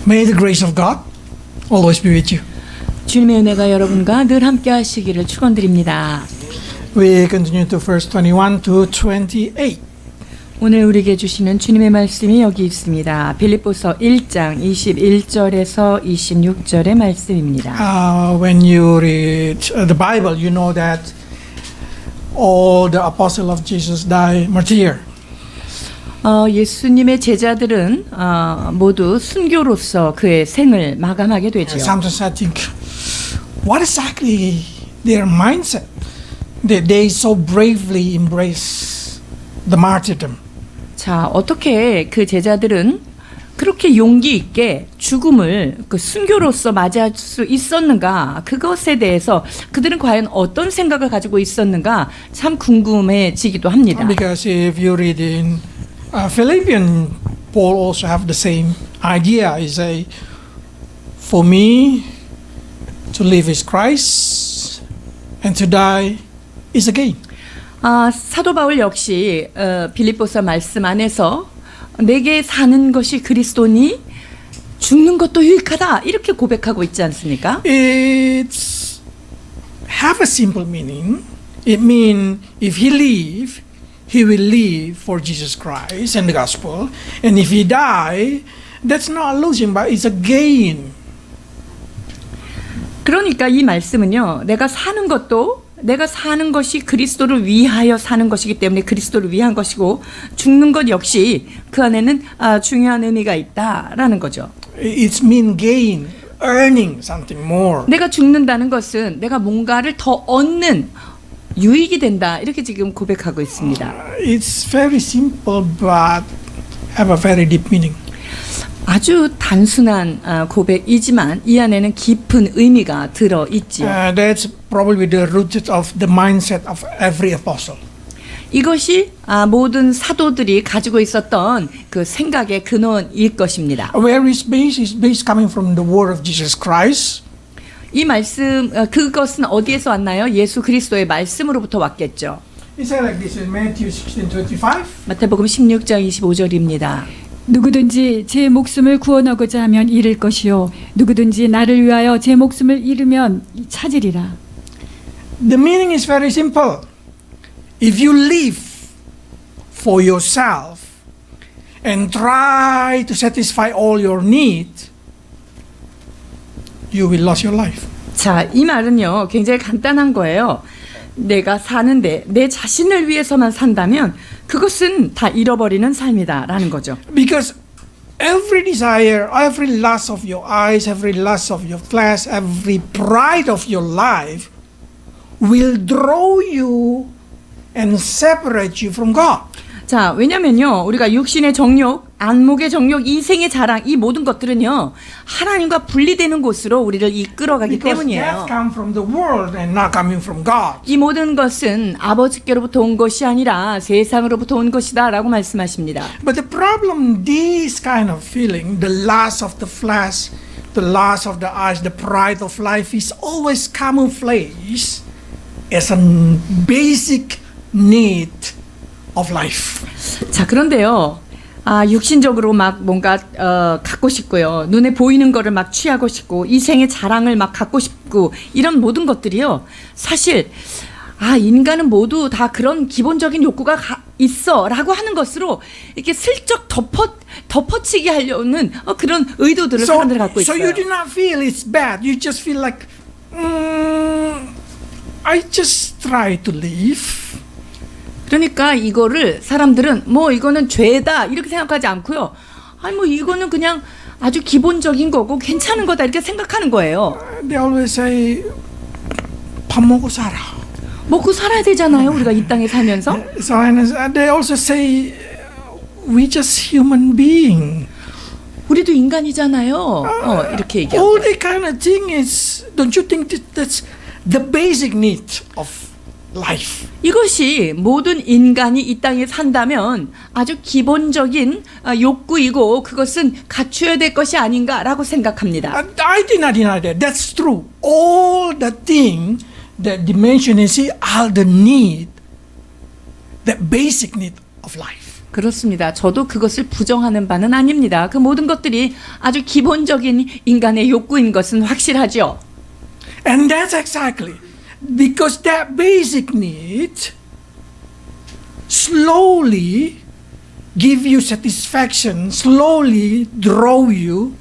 May the grace of God always be with you. 주님의 은혜가 여러분과 늘 함께 하시기를 축원드립니다. We continue to verse 21 to 28. 오늘 우리에게 주시는 주님의 말씀이 여기 있습니다. 빌립보서 1장 21절에서 26절의 말씀입니다. When you read the Bible, you know that all the apostles of Jesus die martyr. 예수님의 제자들은 모두 순교로서 그의 생을 마감하게 되죠. Sometimes I think, what exactly their mindset? They so bravely embrace the martyrdom. 자, 어떻게 그 제자들은 그렇게 용기 있게 죽음을 그 순교로서 맞이할 수 있었는가? 그것에 대해서 그들은 과연 어떤 생각을 가지고 있었는가? 참 궁금해지기도 합니다. Because if you read in Philippians, Paul also have the same idea. He say, for me to live is Christ, and to die is a gain. 사도 바울 역시 빌립보서 말씀 안에서 내게 사는 것이 그리스도니 죽는 것도 유익하다 이렇게 고백하고 있지 않습니까? It's have a simple meaning. It means if he live, he will live for Jesus Christ and the gospel. And if he die, that's not losing, but it's a gain. 그러니까 이 말씀은요. 내가 사는 것이 그리스도를 위하여 사는 것이기 때문에 그리스도를 위한 것이고 죽는 것 역시 그 안에는 중요한 의미가 있다라는 거죠. It's mean gain, earning something more. 내가 죽는다는 것은 내가 뭔가를 더 얻는 유익이 된다 이렇게 지금 고백하고 있습니다. It's very simple but have a very deep meaning. 아주 단순한 고백이지만 이 안에는 깊은 의미가 들어 있지요. That's probably the root of the mindset of every apostle. 이것이 모든 사도들이 가지고 있었던 그 생각의 근원일 것입니다. Where is based coming from the word of Jesus Christ. 이 말씀 그것은 어디에서 왔나요? 예수 그리스도의 말씀으로부터 왔겠죠. It says like this in Matthew 16:25. 마태복음 16장 25절입니다. 누구든지 제 목숨을 구원하고자 하면 잃을 것이요 누구든지 나를 위하여 제 목숨을 잃으면 찾으리라. The meaning is very simple. If you live for yourself and try to satisfy all your needs, you will lose your life. 자, 이 말은요. 굉장히 간단한 거예요. 내가 사는데 내 자신을 위해서만 산다면 그것은 다 잃어버리는 삶이다라는 거죠. Because every desire, every lust of your eyes, every lust of your flesh, every pride of your life will draw you and separate you from God. 자, 왜냐면요. 우리가 육신의 정욕, 안목의 정욕, 이생의 자랑 이 모든 것들은요. 하나님과 분리되는 곳으로 우리를 이끌어가기 Because 때문이에요. that comes from the world and not coming from God. 이 모든 것은 아버지께로부터 온 것이 아니라 세상으로부터 온 것이다라고 말씀하십니다. But the problem, this kind of feeling, the lust of the flesh, the lust of the eyes, the pride of life is always camouflaged as a basic need of life. 자, 그런데요. 육신적으로 막 뭔가 갖고 싶고요. 눈에 보이는 거를 막 취하고 싶고 이생의 자랑을 막 갖고 싶고 이런 모든 것들이요. 사실 인간은 모두 다 그런 기본적인 욕구가 있어라고 하는 것으로 이렇게 슬쩍 덮어치기 하려는 그런 의도들을 사람들이 갖고 있어요. So you do not feel it's bad. You just feel like I just try to live. 그러니까 이거를 사람들은 뭐 이거는 죄다 이렇게 생각하지 않고요. 아니 뭐 이거는 그냥 아주 기본적인 거고 괜찮은 거다 이렇게 생각하는 거예요. They always say 밥 먹고 살아. 먹고 살아야 되잖아요. 우리가 이 땅에 살면서. So and they also say we just human being. 우리도 인간이잖아요. 이렇게 얘기하고. All that kind of thing is, don't you think that's the basic need of life? 이것이 모든 인간이 이 땅에 산다면 아주 기본적인 욕구이고 그것은 갖추어야 될 것이 아닌가라고 생각합니다. I did not deny that. That's true. All the things that dimension is are the need, that basic need of life. 그렇습니다. 저도 그것을 부정하는 바는 아닙니다. 그 모든 것들이 아주 기본적인 인간의 욕구인 것은 확실하죠. And that's exactly because that basic need slowly give you satisfaction, slowly draw you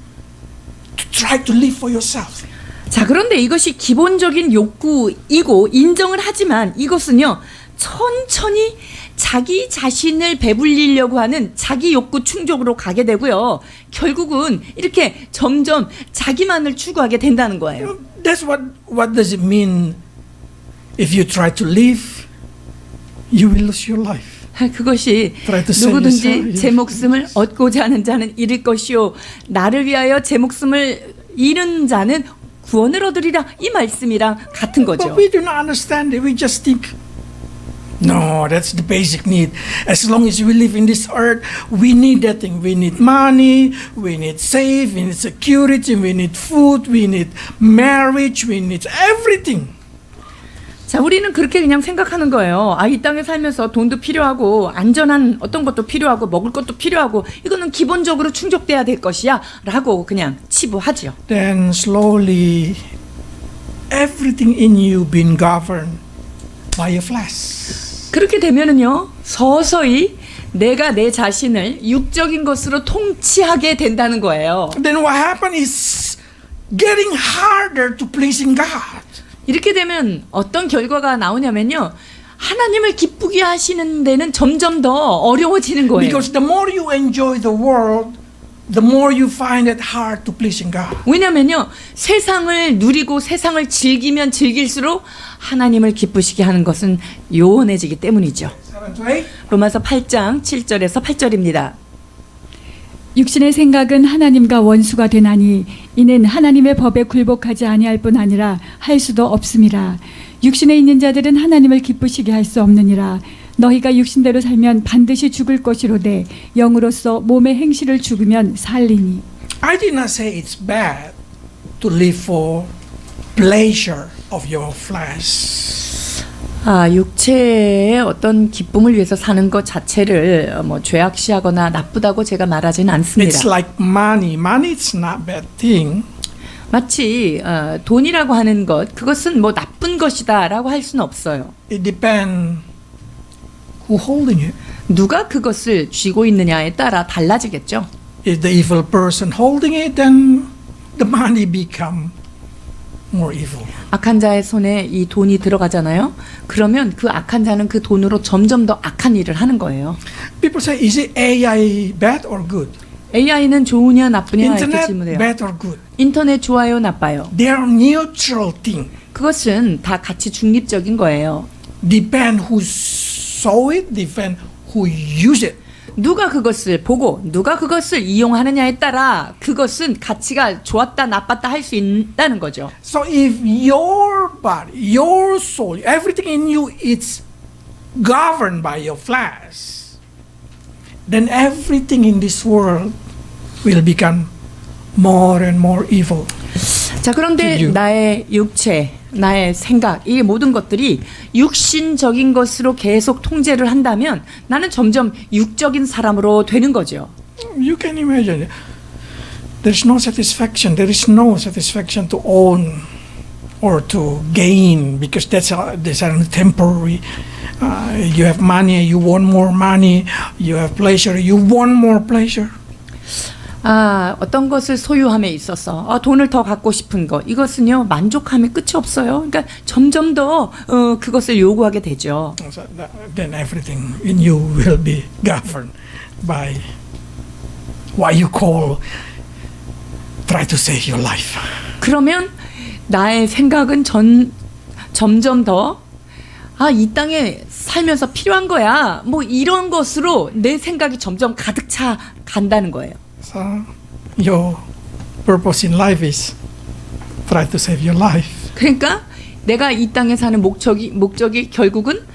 to try to live for yourself. 자, 그런데 이것이 기본적인 욕구이고 인정을 하지만 이것은요, 천천히 자기 자신을 배불리려고 하는 자기 욕구 충족으로 가게 되고요. 결국은 이렇게 점점 자기만을 추구하게 된다는 거예요. That's what does it mean if you try to live, you will lose your life. 그것이 Try to save 누구든지 yourself. 제 목숨을 얻고자 하는 자는 잃을 것이요, 나를 위하여 제 목숨을 잃은 자는 구원을 얻으리라, 이 말씀이랑 같은 거죠. But we do not understand it. We just think, no, that's the basic need. As long as we live in this earth, we need that thing. We need money, we need safe, we need security, we need food, we need marriage, we need everything. 자, 우리는 그렇게 그냥 생각하는 거예요. 아, 이 땅에 살면서 돈도 필요하고 안전한 어떤 것도 필요하고 먹을 것도 필요하고 이거는 기본적으로 충족돼야 될 것이야 라고 그냥 치부하죠. Then slowly, everything in you being governed by your flesh. 그렇게 되면은요, 서서히 내가 내 자신을 육적인 것으로 통치하게 된다는 거예요. Then what happens is getting harder to pleasing God. 이렇게 되면 어떤 결과가 나오냐면요, 하나님을 기쁘게 하시는 데는 점점 더 어려워지는 거예요. Because the more you enjoy the world, the more you find it hard to pleasing God. 왜냐면요, 세상을 누리고 세상을 즐기면 즐길수록 하나님을 기쁘시게 하는 것은 요원해지기 때문이죠. 7 to 8. 로마서 8장 7절에서 8절입니다. 육신의 생각은 하나님과 원수가 되나니 이는 하나님의 법에 굴복하지 아니할 뿐 아니라 할 수도 없음이라. 육신에 있는 자들은 하나님을 기쁘시게 할 수 없느니라. 너희가 육신대로 살면 반드시 죽을 것이로되 영으로서 몸의 행실을 죽으면 살리니. I did not say it's bad to live for pleasure of your flesh. 아, 육체의 어떤 기쁨을 위해서 사는 것 자체를 뭐 죄악시하거나 나쁘다고 제가 말하지는 않습니다. It's like money. Money is not bad thing. 마치 돈이라고 하는 것, 그것은 뭐 나쁜 것이다라고 할 수는 없어요. It depends who holding it. 누가 그것을 쥐고 있느냐에 따라 달라지겠죠. If the evil person holding it, then the money become more evil. 악한 자의 손에 이 돈이 들어가잖아요. 그러면 그 악한 자는 그 돈으로 점점 더 악한 일을 하는 거예요. People say, is it AI bad or good? AI는 좋으냐 나쁘냐 이렇게 Internet 질문해요. bad or good? 인터넷 좋아요 나빠요? They are neutral thing. 그것은 다 같이 중립적인 거예요. Depend who saw it, depend who use it. 누가 그것을 보고 누가 그것을 이용하느냐에 따라 그것은 가치가 좋았다 나빴다 할 수 있다는 거죠. So if your body, your soul, everything in you is governed by your flesh, then everything in this world will become more and more evil. 자, 그런데 To you. 나의 육체, 나의 생각, 이 모든 것들이 육신적인 것으로 계속 통제를 한다면 나는 점점 육적인 사람으로 되는 거죠. You can imagine. There's no satisfaction. There is no satisfaction to own or to gain because that's temporary. You have money, you want more money. You have pleasure, you want more pleasure. 아, 어떤 것을 소유함에 있어서 돈을 더 갖고 싶은 것, 이것은요 만족함이 끝이 없어요. 그러니까 점점 더 그것을 요구하게 되죠. So then everything in you will be governed by what you call try to save your life. 그러면 나의 생각은 점점 더 이 땅에 살면서 필요한 거야. 뭐 이런 것으로 내 생각이 점점 가득 차 간다는 거예요. So your purpose in life is try to save your life. 그러니까 내가 이 땅에 사는 목적이 결국은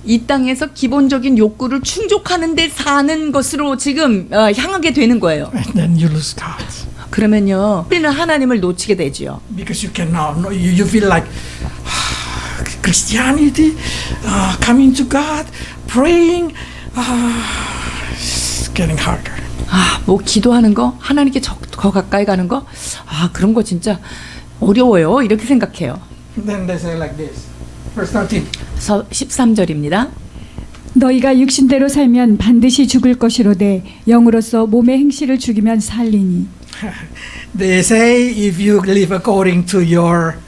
이 땅에서 기본적인 욕구를 충족하는 데 사는 것으로 지금 향하게 되는 거예요. And then you lose God. 그러면요, 우리는 하나님을 놓치게 되지요. Because you cannot, you feel like Christianity, coming to God, praying, getting harder. 아, 뭐 기도하는 거, 하나님께 더 가까이 가는 거, 아, 그런 거 진짜 어려워요. 이렇게 생각해요. Then they say like this. Verse 13. 13절입니다. 너희가 육신대로 살면 반드시 죽을 것이로되 영으로서 몸의 행실을 죽이면 살리니. They say if you live according to your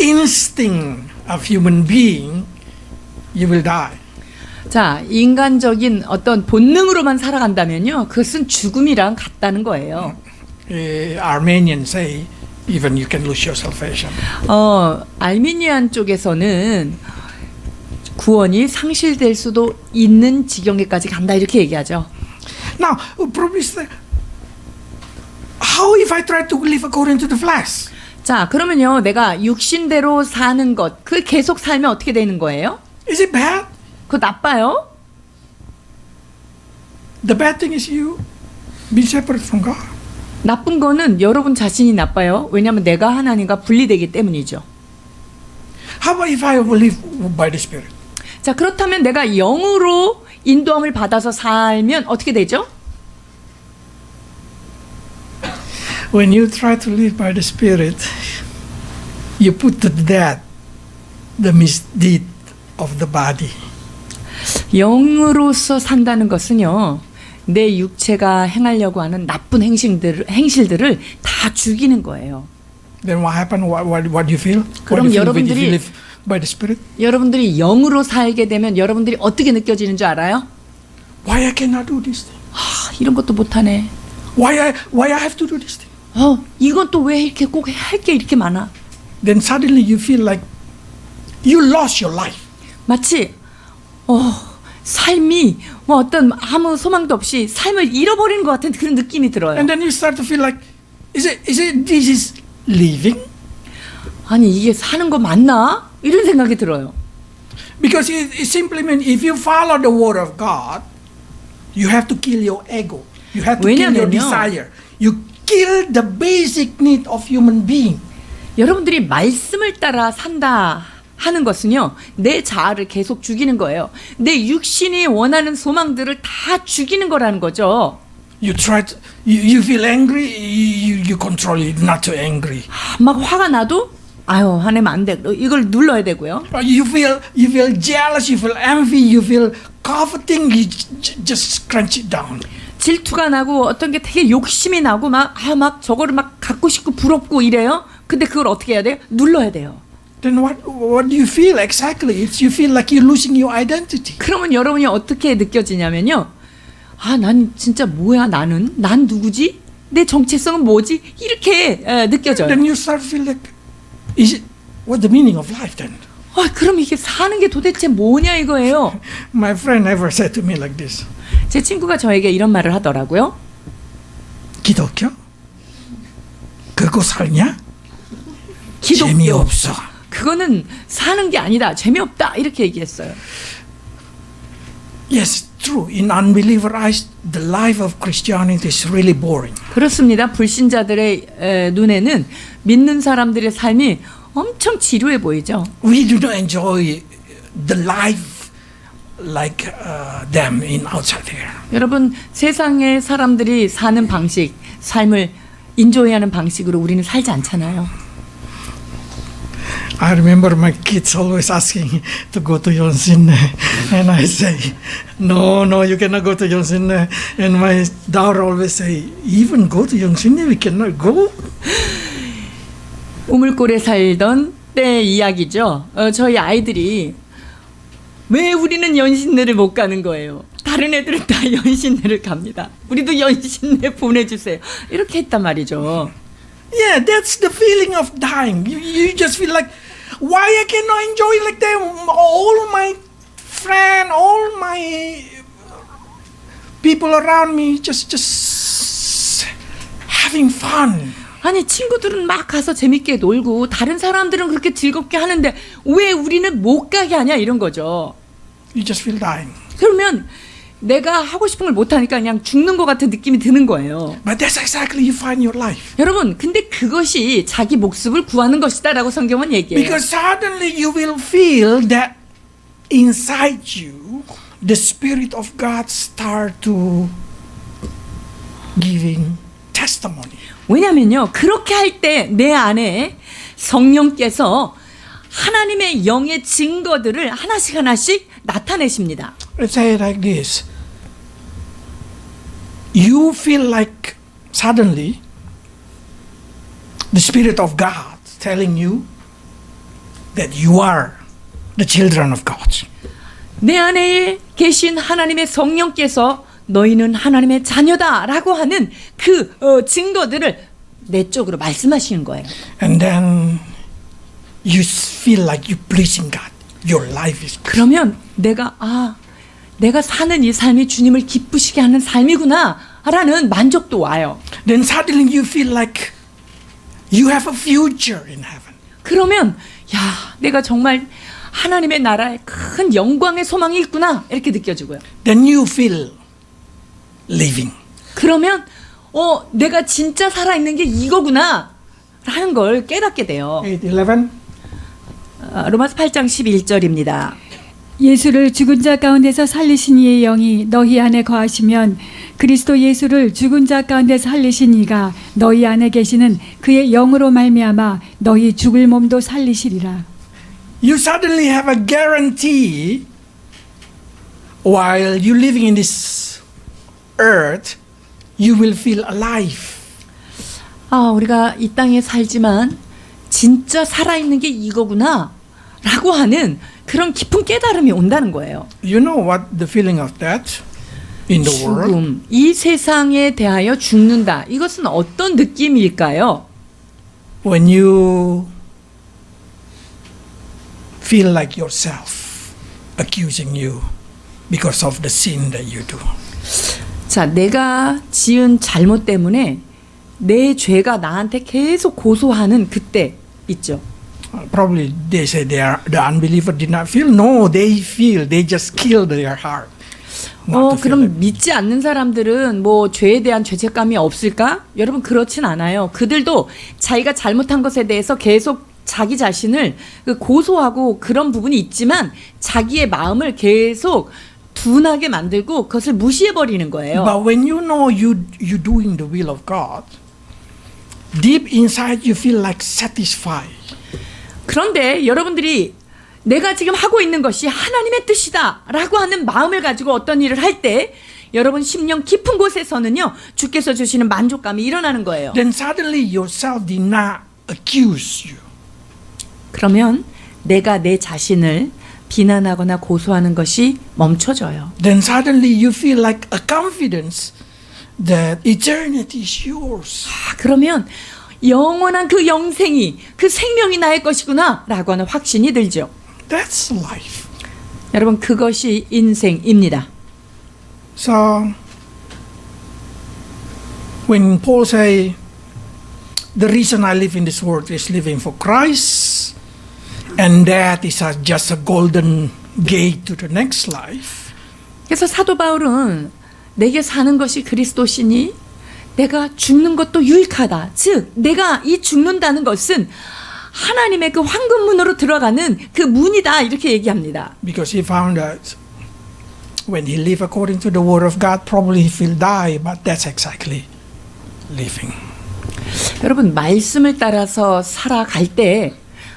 instinct of human being, you will die. 자, 인간적인 어떤 본능으로만 살아간다면요, 그것은 죽음이랑 같다는 거예요. Armenians say even you can lose your salvation. 알미니안 쪽에서는 구원이 상실될 수도 있는 지경에까지 간다 이렇게 얘기하죠. Now, probably say, how if I try to live according to the flesh? 자, 그러면요, 내가 육신대로 사는 것, 그 계속 살면 어떻게 되는 거예요? Is it bad? 그거 나빠요? The bad thing is you be separate from God. 나쁜 거는 여러분 자신이 나빠요. 왜냐하면 내가 하나님과 분리되기 때문이죠. How about if I will live by the Spirit? 자, 그렇다면 내가 영으로 인도함을 받아서 살면 어떻게 되죠? When you try to live by the Spirit, you put to death the misdeed of the body. 영으로서 산다는 것은요, 내 육체가 행하려고 하는 나쁜 행실들을 다 죽이는 거예요. Then what happened? What do you feel? 그럼 What do you feel if 여러분들이- you live by the Spirit? 여러분들이 영으로 살게 되면 여러분들이 어떻게 느껴지는 줄 알아요? Why I cannot do this thing? 아, 이런 것도 못하네. Why I have to do this thing? 이건 또 왜 이렇게 꼭 할 게 이렇게 많아? Then suddenly you feel like you lost your life. 마치 삶이 뭐 어떤 아무 소망도 없이 삶을 잃어버리는 것 같은 그런 느낌이 들어요. And then you start to feel like, is it this is living? 아니, 이게 사는 거 맞나? 이런 생각이 들어요. Because it simply means if you follow the word of God, you have to kill your ego. You have to kill your 왜냐면요. desire. You kill the basic need of human being. 여러분들이 말씀을 따라 산다 하는 것은요, 내 자아를 계속 죽이는 거예요. 내 육신이 원하는 소망들을 다 죽이는 거라는 거죠. You try to, you feel angry, you control it not to angry. 막 화가 나도 아유, 화내면 안 돼. 이걸 눌러야 되고요. You feel jealous, you feel envy, you feel coveting, you just crunch it down. 질투가 나고 어떤 게 되게 욕심이 나고 막 저거를 막 갖고 싶고 부럽고 이래요. 근데 그걸 어떻게 해야 돼요? 눌러야 돼요. Then what do you feel exactly? You feel like you're losing your identity. 그러면 여러분이 어떻게 느껴지냐면요. 아, 난 진짜 뭐야, 난 누구지? 내 정체성은 뭐지? 이렇게 느껴져요. Then you start to feel like, is it what the meaning of life then? 아, 그럼 이게 사는 게 도대체 뭐냐 이거예요. My friend ever said to me like this. 제 친구가 저에게 이런 말을 하더라고요. 기독교? 그거 살냐? 기독교. 재미없어. 그거는 사는 게 아니다. 재미없다. 이렇게 얘기했어요. Yes, true. In unbeliever eyes, the life of Christianity is really boring. 그렇습니다. 불신자들의 눈에는 믿는 사람들의 삶이 엄청 지루해 보이죠. We do not enjoy the life like them in outside here. 여러분, 세상의 사람들이 사는 방식, 삶을 인조해하는 방식으로 우리는 살지 않잖아요. I remember my kids always asking to go to Yonsine, and I say, no, you cannot go to Yonsine. And my daughter always say, even go to Yonsine, we cannot go. 우물골에 살던 때 이야기죠. 저희 아이들이 왜 우리는 연신내를 못 가는 거예요. 다른 애들은 다 연신내를 갑니다. 우리도 연신내 보내주세요. 이렇게 했단 말이죠. Yeah, that's the feeling of dying. You just feel like, why I cannot enjoy like them? All my friends, all my people around me just having fun. 아니, 친구들은 막 가서 재밌게 놀고 다른 사람들은 그렇게 즐겁게 하는데 왜 우리는 못 가게 하냐 이런 거죠. You just feel dying. 그러면 내가 하고 싶은 걸 못하니까 그냥 죽는 것 같은 느낌이 드는 거예요. But that's exactly you find your life. 여러분, 근데 그것이 자기 목숨을 구하는 것이다라고 성경은 얘기해요. Because suddenly you will feel that inside you, the Spirit of God start to giving testimony. 왜냐면요, 그렇게 할 때 내 안에 성령께서 하나님의 영의 증거들을 하나씩 하나씩 나타내십니다. Let's say it like this. You feel like suddenly the Spirit of God telling you that you are the children of God. 내 안에 계신 하나님의 성령께서 너희는 하나님의 자녀다라고 하는 그 증거들을 내 쪽으로 말씀하시는 거예요. And then you feel like you're pleasing God. Your life is good. 그러면 내가 사는 이 삶이 주님을 기쁘시게 하는 삶이구나라는 만족도 와요. Then suddenly you feel like you have a future in heaven. 그러면 내가 정말 하나님의 나라에 큰 영광의 소망이 있구나 이렇게 느껴지고요. Then you feel living. 그러면 내가 진짜 살아있는 게 이거구나 라는 걸 깨닫게 돼요. 8:11. 로마서 8장 11절입니다. 예수를 죽은 자 가운데서 살리신 이의 영이 너희 안에 거하시면 그리스도 예수를 죽은 자 가운데서 살리신 이가 너희 안에 계시는 그의 영으로 말미암아 너희 죽을 몸도 살리시리라. You suddenly have a guarantee while you're living in this earth, you will feel alive. 우리가 이 땅에 살지만 진짜 살아있는 게 이거구나 라고 하는 그런 깊은 깨달음이 온다는 거예요. You know what the feeling of that in the world? 죽음, 이 세상에 대하여 죽는다. 이것은 어떤 느낌일까요? When you feel like yourself accusing you because of the sin that you do. 자, 내가 지은 잘못 때문에 내 죄가 나한테 계속 고소하는 그때 있죠. Probably they say the unbeliever did not feel. No, they feel. They just killed their heart. not to feel 그럼 it. 믿지 않는 사람들은 뭐 죄에 대한 죄책감이 없을까? 여러분 그렇진 않아요. 그들도 자기가 잘못한 것에 대해서 계속 자기 자신을 고소하고 그런 부분이 있지만 자기의 마음을 계속 둔하게 만들고 그것을 무시해 버리는 거예요. But when you know you doing the will of God, deep inside you feel like satisfied. 그런데 여러분들이 내가 지금 하고 있는 것이 하나님의 뜻이다라고 하는 마음을 가지고 어떤 일을 할 때 여러분 심령 깊은 곳에서는요 주께서 주시는 만족감이 일어나는 거예요. Then suddenly yourself did not accuse you. 그러면 내가 내 자신을 비난하거나 고소하는 것이 멈춰져요. Then suddenly you feel like a confidence that eternity is yours. 그러면 영원한 그 영생이 그 생명이 나의 것이구나 라고 하는 확신이 들죠. That's life. 여러분 그것이 인생입니다. So when Paul say the reason I live in this world is living for Christ, and that is just a golden gate to the next life. 그래서 사도 바울은 내게 사는 것이 그리스도시니 내가 죽는 것도 유익하다. 즉 내가 이 죽는다는 것은 하나님의 그 황금문으로 들어가는 그 문이다 이렇게 얘기합니다. Because he found that when he live according to the word of God, probably he will die, but that's exactly living. 여러분 말씀을 따라서 살아갈 때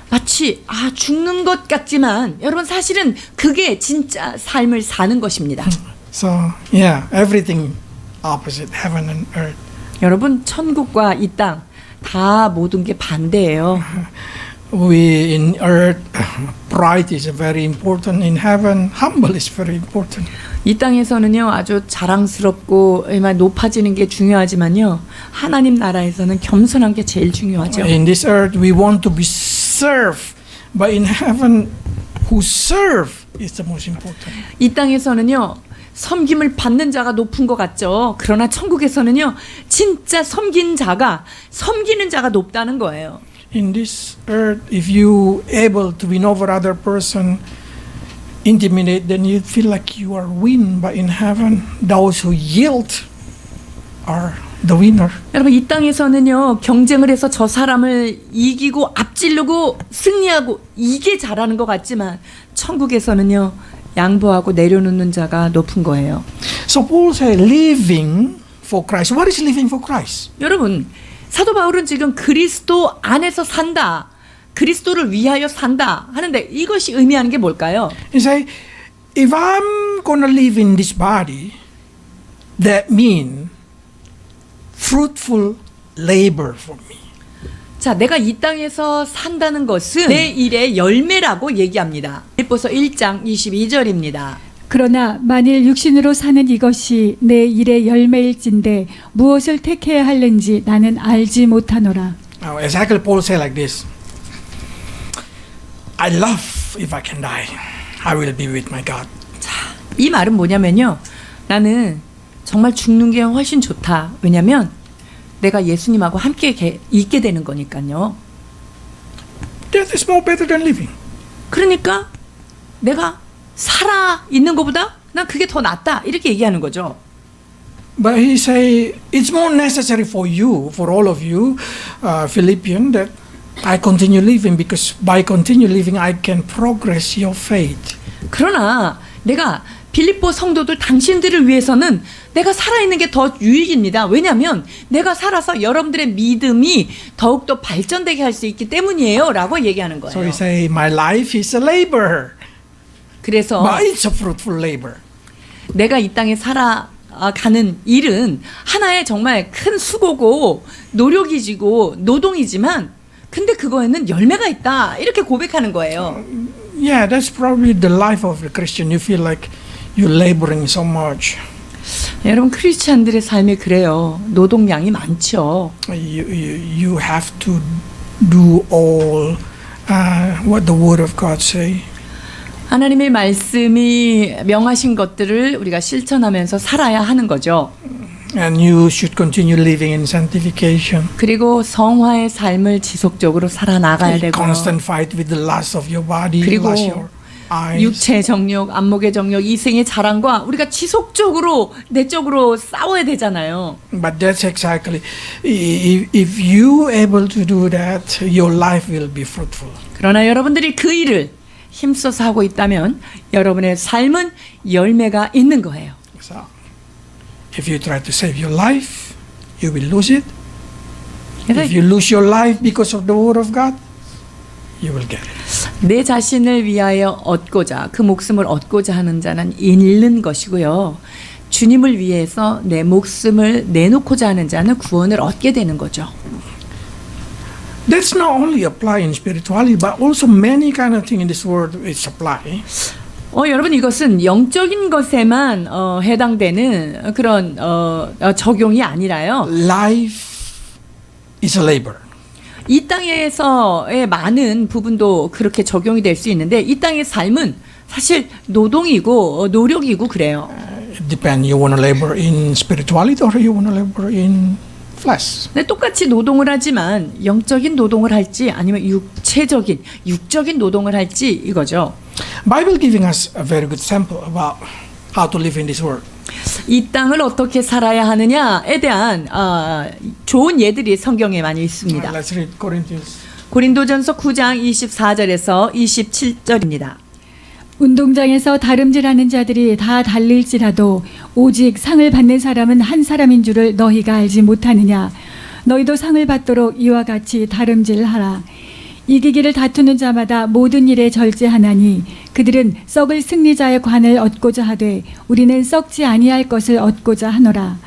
마치 죽는 것 같지만 여러분 사실은 그게 진짜 삶을 사는 것입니다. So yeah, everything opposite heaven and earth. 여러분 천국과 이 땅 다 모든 게 반대예요. We in earth, pride is very important. In heaven, humble is very important. 이 땅에서는요 아주 자랑스럽고 높아지는 게 중요하지만요 하나님 나라에서는 겸손한 게 제일 중요하죠. In this earth, we want to be served, but in heaven, who serve is the most important. 이 땅에서는요 섬김을 받는 자가 높은 것 같죠. 그러나 천국에서는요 진짜 섬기는 자가 높다는 거예요. In this earth, if you able to win over other person, intimidate, then you feel like you are win. But in heaven, those who yield are the winner. 여러분 이 땅에서는요 경쟁을 해서 저 사람을 이기고 앞지르고 승리하고 이게 잘하는 것 같지만 천국에서는요 양보하고 내려놓는 자가 높은 거예요. So Paul said, living for Christ. What is living for Christ? 여러분, 사도 바울은 지금 그리스도 안에서 산다, 그리스도를 위하여 산다 하는데 이것이 의미하는 게 뭘까요? He say, if I'm going to live in this body, that means fruitful labor for me. 자, 내가 이 땅에서 산다는 것은 내 일의 열매라고 얘기합니다. 빌립보서 1장 22절입니다. 그러나 만일 육신으로 사는 이것이 내 일의 열매일진데 무엇을 택해야 할는지 나는 알지 못하노라. Now, exactly Paul said like this. I love if I can die. I will be with my God. 이 말은 뭐냐면요. 나는 정말 죽는 게 훨씬 좋다. 왜냐면 내가 예수님하고 함께 있게 되는 거니까요. Death is more better than living. 그러니까 내가 살아 있는 것보다 난 그게 더 낫다. 이렇게 얘기하는 거죠. But he say it's more necessary for you, for all of you, Philippians, that I continue living because by continue living I can progress your faith. 그러나 내가 빌립보 성도들 당신들을 위해서는 내가 살아있는 게 더 유익입니다. 왜냐하면 내가 살아서 여러분들의 믿음이 더욱더 발전되게 할 수 있기 때문이에요. 라고 얘기하는 거예요. So he say my life is a labor, 그래서 but it's a fruitful labor. 내가 이 땅에 살아가는 일은 하나의 정말 큰 수고고 노력이지고 노동이지만 근데 그거에는 열매가 있다. 이렇게 고백하는 거예요. Yeah, that's probably the life of the Christian. You feel like you're laboring so much. 여러분 크리스찬들의 삶이 그래요. 노동량이 많죠. You have to do all what the Word of God say. 하나님의 말씀이 명하신 것들을 우리가 실천하면서 살아야 하는 거죠. And you should continue living in sanctification. 그리고 성화의 삶을 지속적으로 살아나가야 되고 Constant fight with the lust of your body, 그리고 lust of your eyes. 육체의 정욕, 안목의 정욕, 이생의 자랑과 우리가 지속적으로 내적으로 싸워야 되잖아요. But that's exactly, if you able to do that, your life will be fruitful. 그러나 여러분들이 그 일을 힘써서 하고 있다면 여러분의 삶은 열매가 있는 거예요. So, if you try to save your life, you will lose it. If you lose your life because of the Word of God, you will get it. 내 자신을 위하여 얻고자 그 목숨을 얻고자 하는 자는 잃는 것이고요. 주님을 위해서 내 목숨을 내놓고자 하는 자는 구원을 얻게 되는 거죠. That's not only apply in spirituality, but also many kind of thing in this world is apply. 여러분 이것은 영적인 것에만 해당되는 그런 적용이 아니라요. Life is a labor. 이 땅에서의 많은 부분도 그렇게 적용이 될 수 있는데 이 땅의 삶은 사실 노동이고 노력이고 그래요. It depends. You want to labor in spirituality or you want to labor in flesh. 근데 똑같이 노동을 하지만 영적인 노동을 할지 아니면 육적인 노동을 할지 이거죠. Bible giving us a very good sample about how to live in this world. 이 땅을 어떻게 살아야 하느냐에 대한 좋은 예들이 성경에 많이 있습니다. Let's read Corinthians. 고린도전서 9장 24절에서 27절입니다. 운동장에서 다름질하는 자들이 다 달릴지라도 오직 상을 받는 사람은 한 사람인 줄을 너희가 알지 못하느냐. 너희도 상을 받도록 이와 같이 다름질하라. 이기기를 다투는 자마다 모든 일에 절제하나니 그들은 썩을 승리자의 관을 얻고자 하되 우리는 썩지 아니할 것을 얻고자 하노라.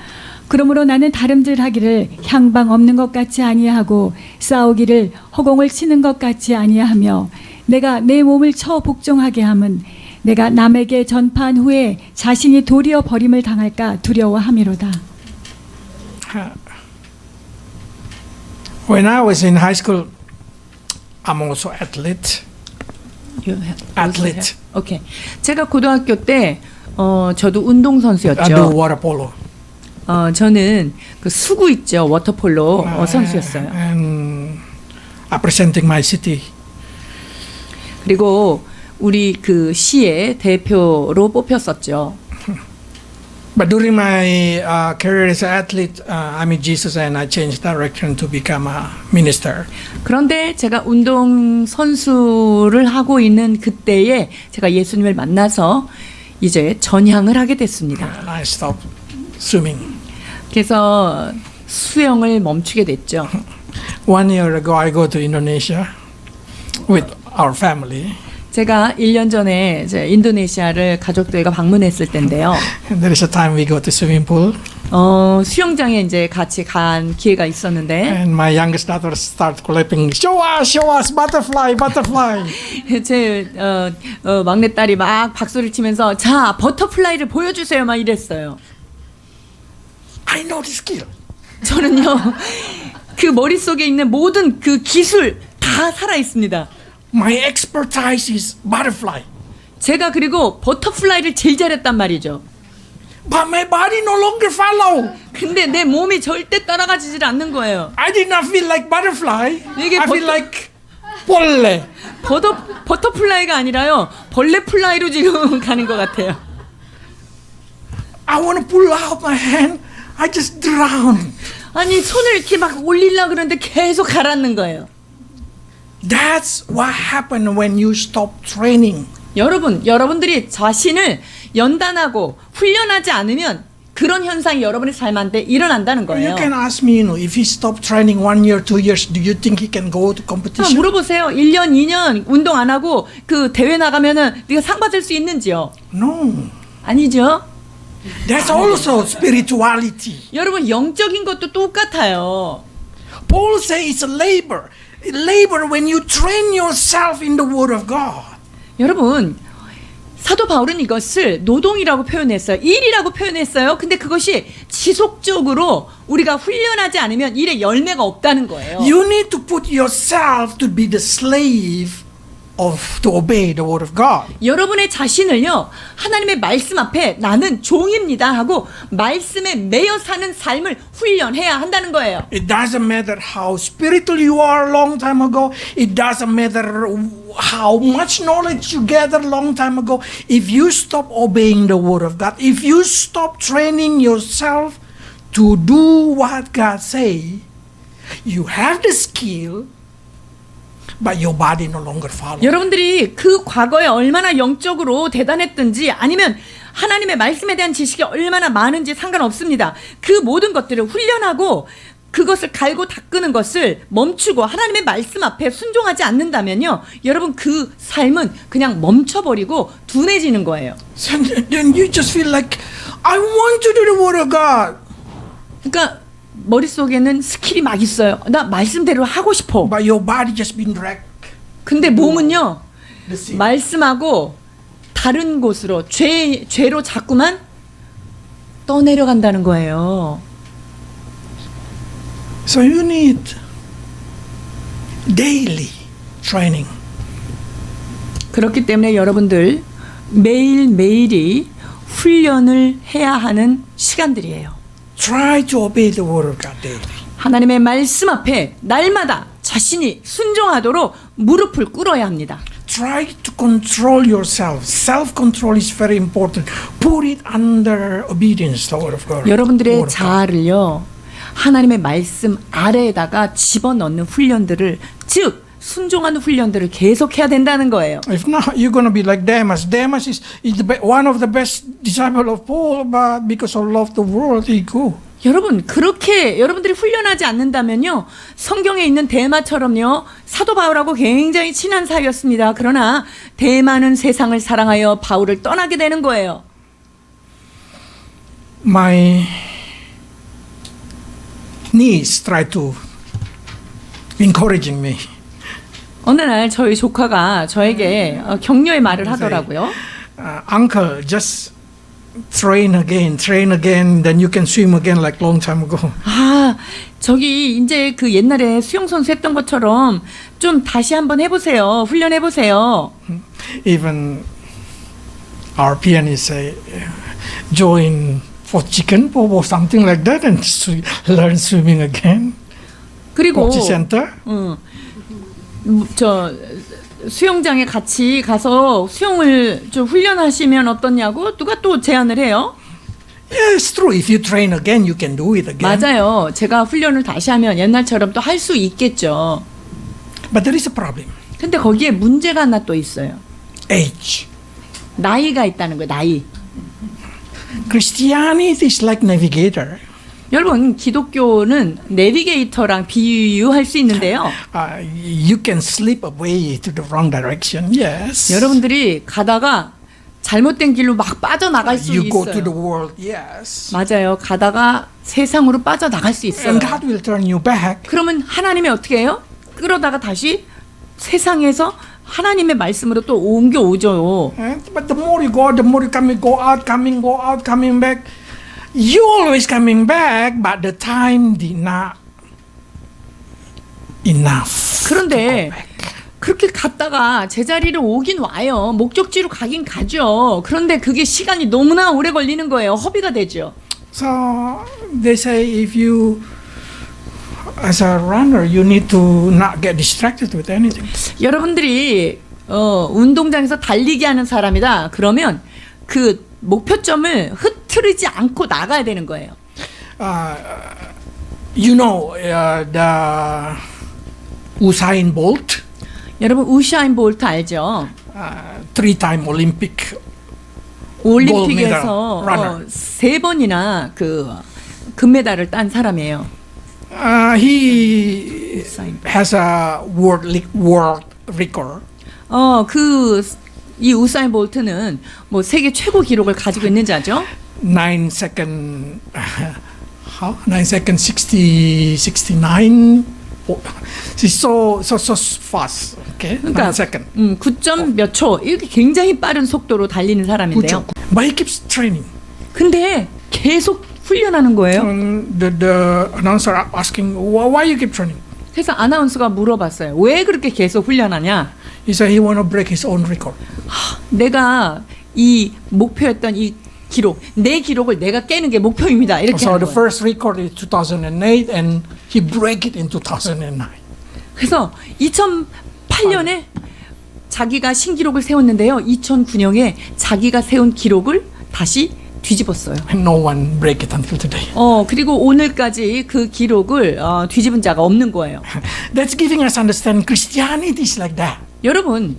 그러므로 나는 다름질하기를 향방 없는 것 같이 아니하고 싸우기를 허공을 치는 것 같이 아니하며 내가 내 몸을 쳐 복종하게 함은 내가 남에게 전파한 후에 자신이 도리어 버림을 당할까 두려워함이로다. When I was in high school, I'm also athlete. Athlete. 오케이. 제가 고등학교 때 저도 운동 I do 선수였죠. water polo. 저는 그 수구 있죠. 워터폴로 선수였어요. And representing my city. 그리고 우리 그 시의 대표로 뽑혔었죠. But during my career as an athlete, I met Jesus and I changed direction to become a minister. 그런데 제가 운동 선수를 하고 있는 그때에 제가 예수님을 만나서 이제 전향을 하게 됐습니다. And I stopped swimming. 그래서 수영을 멈추게 됐죠. 1 year ago, I go to Indonesia with our family. 제가 1년 전에 이제 인도네시아를 가족들과 방문했을 때인데요. And there is a time we go to swimming pool, 수영장에 이제 같이 간 기회가 있었는데 and my youngest daughter starts clapping. Show us, butterfly, butterfly. 제 막내딸이 막 박수를 치면서 자 버터플라이를 보여주세요 막 이랬어요. I know this skill. 저는요 그 머릿속에 있는 모든 그 기술 다 살아 있습니다. My expertise is butterfly. 제가 그리고 버터플라이를 제일 잘했단 말이죠. But my body no longer follow. 근데 내 몸이 절대 따라가지질 않는 거예요. I did not feel like butterfly. 이게 I feel 버터- like 벌레. 버터플라이가 아니라요 벌레플라이로 지금 가는 것 같아요. I want to pull out my hand. I just drown. 아니 손을 이렇게 막 올리려고 그러는데 계속 가라앉는 거예요. That's what happened when you stop training. 여러분들이 자신을 연단하고 훈련하지 않으면 그런 현상이 여러분의 삶한테 일어난다는 거예요. You can ask me, if he stopped training 1 year, 2 years, do you think he can go to competition? 물어보세요. 1년, 2년 운동 안 하고 그 대회 나가면은 네가 상 받을 수 있는지요? No. 아니죠. That's also spirituality. 여러분 영적인 것도 똑같아요. Paul says it's a labor. Labor when you train yourself in the Word of God. 여러분 사도 바울은 이것을 노동이라고 표현했어요. 일이라고 표현했어요. 근데 그것이 지속적으로 우리가 훈련하지 않으면 일에 열매가 없다는 거예요. You need to put yourself to be the slave to obey the Word of God. 여러분의 자신을요 하나님의 말씀 앞에 나는 종입니다 하고 말씀에 매여 사는 삶을 훈련해야 한다는 거예요. It doesn't matter how spiritual you are long time ago. It doesn't matter how much knowledge you gathered long time ago. If you stop obeying the Word of God, if you stop training yourself to do what God say, you have the skill, but your body no longer follows. 여러분들이 그 과거에 얼마나 영적으로 대단했든지 아니면 하나님의 말씀에 대한 지식이 얼마나 많은지 상관없습니다. 그 모든 것들을 훈련하고 그것을 갈고 닦는 것을 멈추고 하나님의 말씀 앞에 순종하지 않는다면요 여러분 그 삶은 그냥 멈춰버리고 둔해지는 거예요. So then you just feel like, I want to do the Word of God. 그러니까 머릿속에는 스킬이 막 있어요. 나 말씀대로 하고 싶어. But your body just been dragged. 근데 몸은요 The sin. 말씀하고 다른 곳으로 죄로 자꾸만 떠내려간다는 거예요. So you need daily training. 그렇기 때문에 여러분들 매일매일이 훈련을 해야 하는 시간들이에요. Try to obey the Word of God daily. 하나님의 말씀 앞에 날마다 자신이 순종하도록 무릎을 꿇어야 합니다. Try to control yourself. Self-control is very important. Put it under obedience to the Word of God. 여러분들의 Word of God. 자아를요 하나님의 말씀 아래에다가 집어넣는 훈련들을 즉 순종하는 훈련들을 계속해야 된다는 거예요. If not, you're going to be like Demas. Demas is one of the best disciples of Paul, but because of love the world, he go. 여러분 그렇게 여러분들이 훈련하지 않는다면요 성경에 있는 데마처럼요 사도 바울하고 굉장히 친한 사이였습니다. 그러나 데마는 세상을 사랑하여 바울을 떠나게 되는 거예요. My niece tried to encouraging me. 어느 날 저희 조카가 저에게 격려의 말을 하더라고요. Uncle, just train again, then you can swim again like long time ago. 아 저기 이제 그 옛날에 수영 선수 했던 것처럼 좀 다시 한번 해보세요. 훈련해보세요. Even our pianist say, join for chicken pop or something like that and learn swimming again. 그리고 복지 센터. 저 수영장에 같이 가서 수영을 좀 훈련하시면 어떠냐고 누가 또 제안을 해요. Yes, true. If you train again, you can do it again. 맞아요. 제가 훈련을 다시 하면 옛날처럼 또 할 수 있겠죠. But there is a problem. 근데 거기에 문제가 하나 또 있어요. Age. 나이가 있다는 거예요. 나이. Christianity is like navigator. 여러분, 기독교는 내비게이터랑 비유할 수 있는데요. You can slip away to the wrong direction. Yes. 여러분들이 가다가 잘못된 길로 막 빠져나갈 수 You go to the 있어요. world. Yes. 맞아요. 가다가 세상으로 빠져나갈 수 있어요. And God will turn you back. 그러면 하나님이 어떻게 해요? 끌어다가 다시 세상에서 하나님의 말씀으로 또 옮겨오죠. But the more you go, the more you go out, coming back. You always coming back, but the time did not enough. 그런데 그렇게 갔다가 제자리로 오긴 와요. 목적지로 가긴 가죠. 그런데 그게 시간이 너무나 오래 걸리는 거예요. 허비가 되죠. So they say if you, as a runner, you need to not get distracted with anything. 여러분들이 운동장에서 달리기 하는 사람이다. 그러면 그 목표점을 흐트리지 않고 나가야 되는 거예요. You know the Usain Bolt, 여러분 우사인 볼트 알죠? 3-time Olympic 올림픽에서 gold medal runner. 3번이나 그 금메달을 딴 사람이에요. He has a world record. 이 우사인 볼트는 뭐 세계 최고 기록을 가지고 있는지 아죠? 9 second, 69. She's so fast. Okay, 9 그러니까 second. 9점 몇 초 이렇게 굉장히 빠른 속도로 달리는 사람인데요. But he keeps training. 근데 계속 훈련하는 거예요. The announcer asking, why you keep training? 그래서 아나운서가 물어봤어요. 왜 그렇게 계속 훈련하냐? He said he want to break his own record. 내가 이 목표였던 이 기록, 내 기록을 내가 깨는 게 목표입니다. 이렇게 So 하는 the 거예요. first record is 2008, and he break it in 2009. 그래서 2008년에 자기가 신기록을 세웠는데요. 2009년에 자기가 세운 기록을 다시 뒤집었어요. And no one break it until today. 그리고 오늘까지 그 기록을 뒤집은 자가 없는 거예요. That's giving us understand Christianity is like that. 여러분,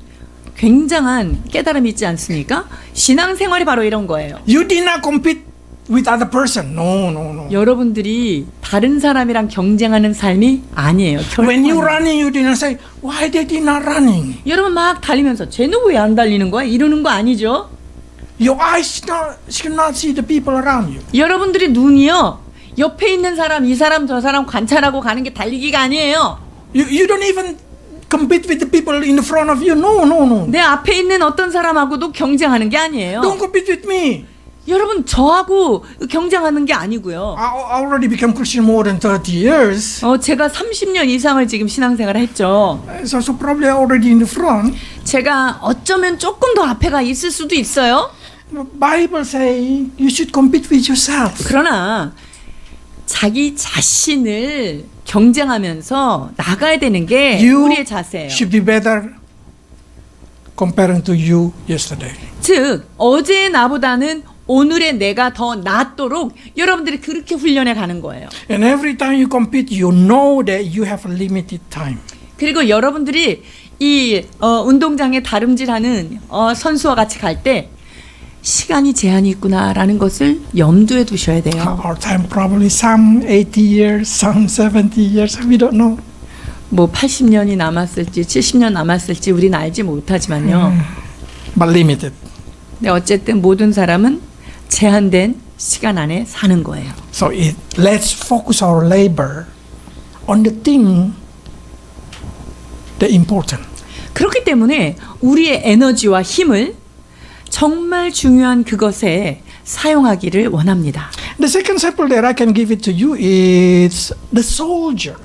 굉장한 깨달음이 있지 않습니까? 신앙생활이 바로 이런 거예요. You did not compete with other person. No. 여러분들이 다른 사람이랑 경쟁하는 삶이 아니에요. When you 결코 아니에요. running, you did not say why they did not running. 여러분 막 달리면서 쟤는 왜 안 달리는 거야? 이러는 거 아니죠? Your eyes should not see the people around you. 여러분들이 눈이요. 옆에 있는 사람, 이 사람, 저 사람 관찰하고 가는 게 달리기가 아니에요. You don't even compete with the people in the front of you. No. 내 앞에 있는 어떤 사람하고도 경쟁하는 게 아니에요. Don't compete with me. 여러분 저하고 경쟁하는 게 아니고요. I already become Christian more than 30 years. 제가 30년 이상을 지금 신앙생활을 했죠. So probably already in the front. 제가 어쩌면 조금 더 앞에 가 있을 수도 있어요. Bible say you should compete with yourself. 그러나 자기 자신을 경쟁하면서 나가야 되는 게 You 우리의 자세예요. should be better comparing to you yesterday. 즉 어제의 나보다는 오늘의 내가 더 낫도록 여러분들이 그렇게 훈련해 가는 거예요. And every time you compete, you know that you have a limited time. 그리고 여러분들이 이 운동장에 다름질하는 선수와 같이 갈 때 시간이 제한이 있구나라는 것을 염두에 두셔야 돼요. Our time probably some 80 years, some 70 years. We don't know. 뭐 80년이 남았을지 70년 남았을지 우리는 알지 못하지만요. But limited. 근데 어쨌든 모든 사람은 제한된 시간 안에 사는 거예요. So let's focus our labor on the thing that important. 그렇기 때문에 우리의 에너지와 힘을 정말 중요한 그것에 사용하기를 원합니다. The second example that I can give it to you is the soldier.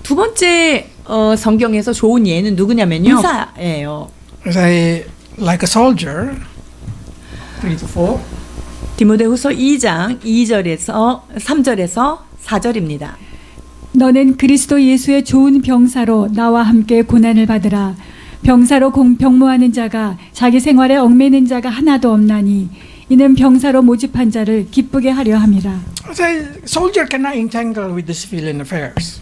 두 번째 성경에서 좋은 예는 누구냐면요. 의사예요. Say like a soldier. 3-4. 디모데후서 2장 2절에서 3절에서 4절입니다. 너는 그리스도 예수의 좋은 병사로 나와 함께 고난을 받으라. 병사로 병무하는 자가 자기 생활에 얽매는 자가 하나도 없나니 이는 병사로 모집한 자를 기쁘게 하려 함이라. Say soldier cannot entangle with the civilian affairs.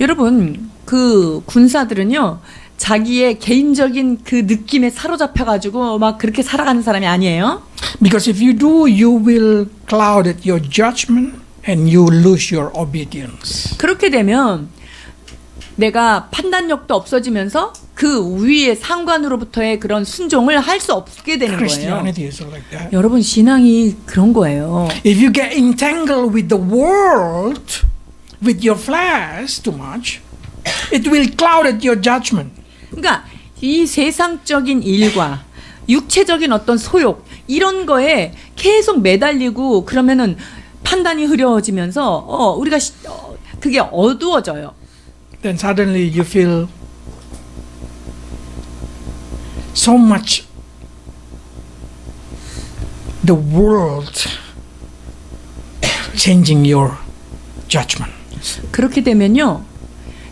여러분 그 군사들은요 자기의 개인적인 그 느낌에 사로잡혀 가지고 막 그렇게 살아가는 사람이 아니에요. Because if you do, you will cloud your judgment. and you lose your obedience. 그렇게 되면 내가 판단력도 없어지면서 그 위의 상관으로부터의 그런 순종을 할 수 없게 되는 거예요. Christianity is like that. 여러분 신앙이 그런 거예요. If you get entangled with the world, with your flesh too much, it will cloud your judgment. 그러니까 이 세상적인 일과 육체적인 어떤 소욕 이런 거에 계속 매달리고 그러면은 판단이 흐려지면서 우리가 그게 어두워져요. Then suddenly you feel so much the world changing your judgment. 그렇게 되면요.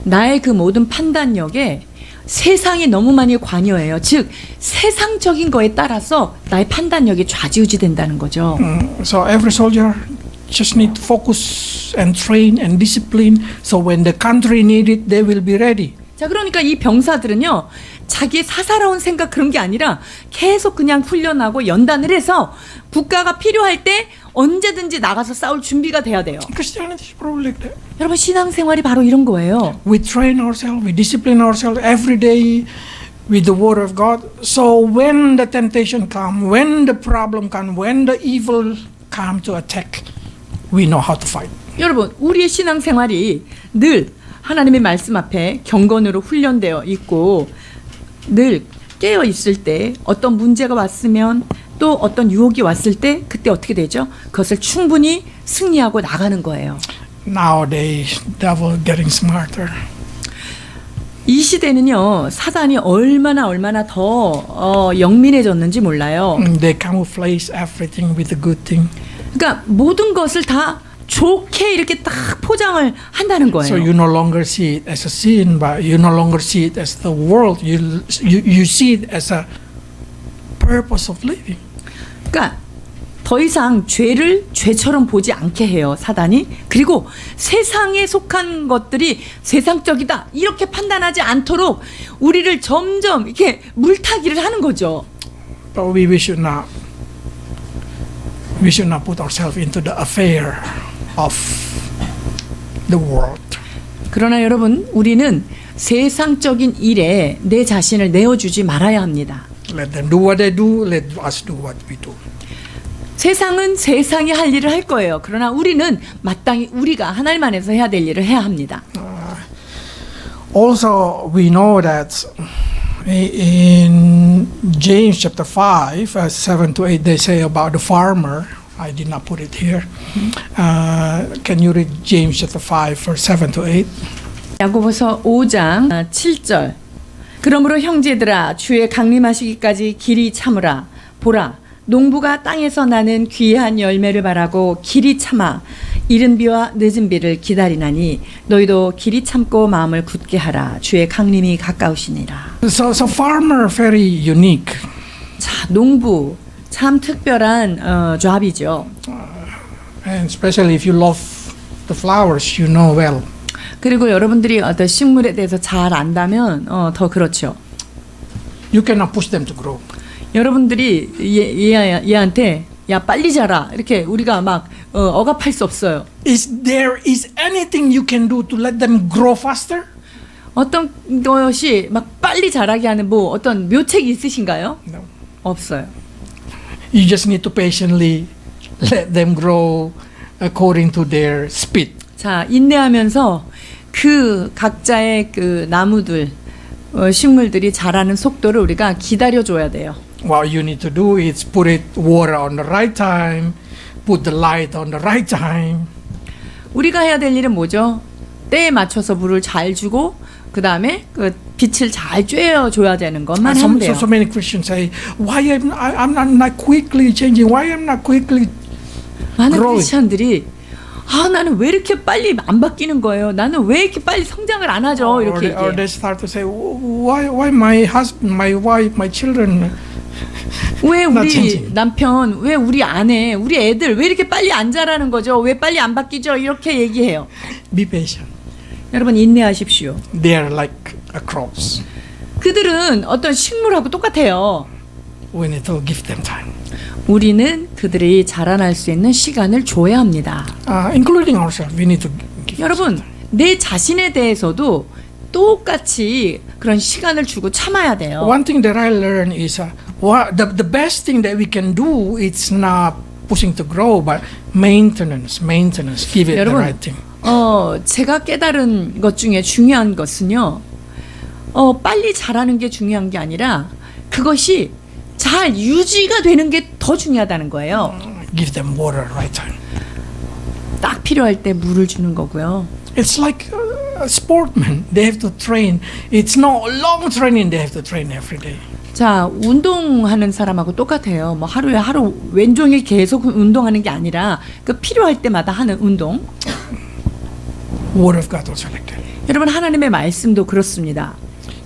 나의 그 모든 판단력에 세상이 너무 많이 관여해요. 즉 세상적인 거에 따라서 나의 판단력이 좌지우지 된다는 거죠. So every soldier just need to focus and train and discipline. So when the country need it, they will be ready. 자, 그러니까 이 병사들은요. 자기의 사사로운 생각 그런 게 아니라 계속 그냥 훈련하고 연단을 해서 국가가 필요할 때 언제든지 나가서 싸울 준비가 돼야 돼요. Christianity is probably like that. 여러분 신앙생활이 바로 이런 거예요. We train ourselves, we discipline ourselves every day with the word of God. So when the temptation comes, when the problem comes, when the evil comes to attack, we know how to fight. 여러분 우리의 신앙생활이 늘 하나님의 말씀 앞에 경건으로 훈련되어 있고 늘 깨어 있을 때 어떤 문제가 왔으면 또 어떤 유혹이 왔을 때 그때 어떻게 되죠? 그것을 충분히 승리하고 나가는 거예요. Nowadays, devil getting smarter. 이 시대는요 사단이 얼마나 더 영민해졌는지 몰라요. They camouflage everything with a good thing. 그러니까 모든 것을 다 좋게 이렇게 딱 포장을 한다는 거예요. So you no longer see it as a sin, but you no longer see it as the world. You see it as a purpose of living. 그러니까 더 이상 죄를 죄처럼 보지 않게 해요 사단이. 그리고 세상에 속한 것들이 세상적이다 이렇게 판단하지 않도록 우리를 점점 이렇게 물타기를 하는 거죠. But we should not. We should not put ourselves into the affair of the world. 그러나 여러분 우리는 세상적인 일에 내 자신을 내어주지 말아야 합니다. Let them do what they do. Let us do what we do. 세상은 세상이 할 일을 할 거예요. 그러나 우리는 마땅히 우리가 하나님 안에서 해야 될 일을 해야 합니다. Also, we know that in James chapter 5, 7 to 8, they say about the farmer. I did not put it here. Can you read James chapter 5, verse 7 to 8? 야고보서 5장 7절. 그러므로 형제들아 주의 강림하시기까지 길이 참으라. 보라 농부가 땅에서 나는 귀한 열매를 바라고 길이 참아 이른 비와 늦은 비를 기다리나니 너희도 길이 참고 마음을 굳게 하라. 주의 강림이 가까우시니라. So farmer very unique. 자, 농부 참 특별한 조합이죠. And especially if you love the flowers, you know well. 그리고 여러분들이 어떤 식물에 대해서 잘 안다면 더 그렇죠. You cannot push them to grow. 여러분들이 얘한테 야 빨리 자라 이렇게 우리가 막 억압할 수 없어요. Is there anything you can do to let them grow faster? 어떤 것이 막 빨리 자라게 하는 뭐 어떤 묘책이 있으신가요? No. 없어요. You just need to patiently let them grow according to their speed. 자, 인내하면서 그 각자의 그 나무들 식물들이 자라는 속도를 우리가 기다려 줘야 돼요. What you need to do is put it water on the right time, put the light on the right time. 우리가 해야 될 일은 뭐죠? 때에 맞춰서 물을 잘 주고 그 다음에 그 빛을 잘 쬐어 줘야 되는 것만 하면 돼요. So many Christians say, why I'm not quickly changing? Why I'm not quickly 많은 growing? 크리스천들이 나는 왜 이렇게 빨리 안 바뀌는 거예요? 나는 왜 이렇게 빨리 성장을 안 하죠? 이렇게 or 얘기해요. they start to say, why my husband, my wife, my children 왜 not 우리 changing? 남편, 왜 우리 아내, 우리 애들 왜 이렇게 빨리 안 자라는 거죠? 왜 빨리 안 바뀌죠? 이렇게 얘기해요. Be patient. 여러분 인내하십시오. They are like a crops. 그들은 어떤 식물하고 똑같아요. We need to give them time. 우리는 그들이 자라날 수 있는 시간을 줘야 합니다. Including ourselves, we need to give. 여러분, 내 자신에 대해서도 똑같이 그런 시간을 주고 참아야 돼요. One thing that I learned is the best thing that we can do is not pushing to grow, but maintenance. Give it the 여러분, right thing. 제가 깨달은 것 중에 중요한 것은요, 빨리 자라는 게 중요한 게 아니라 그것이 잘 유지가 되는 게 더 중요하다는 거예요. Give them water at right time. 딱 필요할 때 물을 주는 거고요. It's like sportmen. They have to train. It's no long training. They have to train every day. 자, 운동하는 사람하고 똑같아요. 뭐 하루 왼종일 계속 운동하는 게 아니라 그 필요할 때마다 하는 운동. Word of God also like that. 여러분, 하나님의 말씀도 그렇습니다.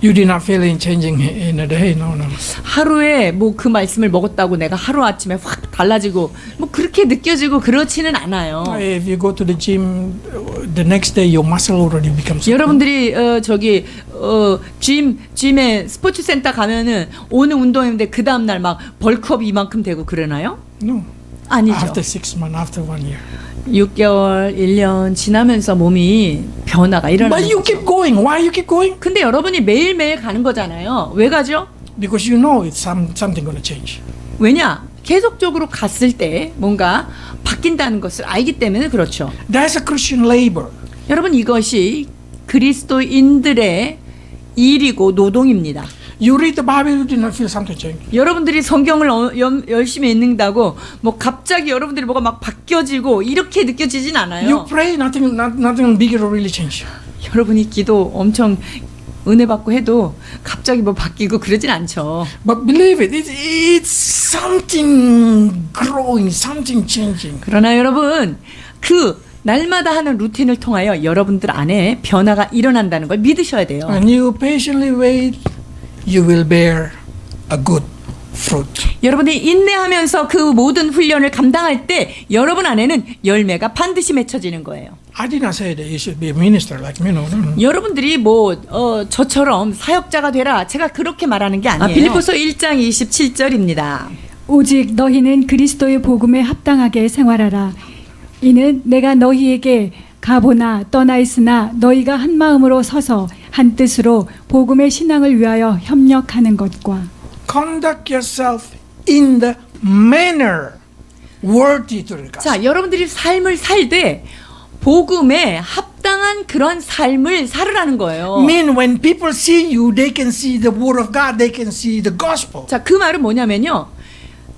You did not feel it changing in a day. No. 하루에 뭐 그 말씀을 먹었다고 내가 하루 아침에 확 달라지고 뭐 그렇게 느껴지고 그렇지는 않아요. If you go to the gym, the next day your muscle already becomes. 여러분들이 짐에 스포츠 센터 가면은 오늘 운동했는데 그 다음 날 막 벌크업 이만큼 되고 그러나요? No. 아니죠. After 6 months, after 1 year. 6개월, 1년 지나면서 몸이 변화가 일어나는 But you 거죠. keep going. Why you keep going? 근데 여러분이 매일매일 가는 거잖아요. 왜 가죠? Because you know it's something going to change. 왜냐? 계속적으로 갔을 때 뭔가 바뀐다는 것을 알기 때문에 그렇죠. That's a Christian labor. 여러분, 이것이 그리스도인들의 일이고 노동입니다. You read the Bible, you do not feel something change. 여러분들이 성경을 열심히 읽는다고 뭐 갑자기 여러분들이 뭐가 막 바뀌어지고 이렇게 느껴지진 않아요. You pray, nothing bigger will really change. 여러분이 기도 엄청 은혜 받고 해도 갑자기 뭐 바뀌고 그러진 않죠. But believe it, it's something growing, something changing. 그러나 여러분, 그 날마다 하는 루틴을 통하여 여러분들 안에 변화가 일어난다는 걸 믿으셔야 돼요. And you patiently wait, you will bear a good fruit. 여러분이 인내하면서 그 모든 훈련을 감당할 때 여러분 안에는 열매가 반드시 맺혀지는 거예요. I did not say that you should be a minister like me, no. 여러분들이 뭐 저처럼 사역자가 되라, 제가 그렇게 말하는 게 아니에요. 빌립보서 1장 27절입니다. 오직 너희는 그리스도의 복음에 합당하게 생활하라. 이는 내가 너희에게 가보나 떠나 있으나 너희가 한 마음으로 서서 한 뜻으로 복음의 신앙을 위하여 협력하는 것과 Conduct yourself in the manner worthy to the gospel. 자, 여러분들이 삶을 살되 복음에 합당한 그런 삶을 살으라는 거예요. Mean when people see you, they can see the word of God, they can see the gospel. 자, 그 말은 뭐냐면요.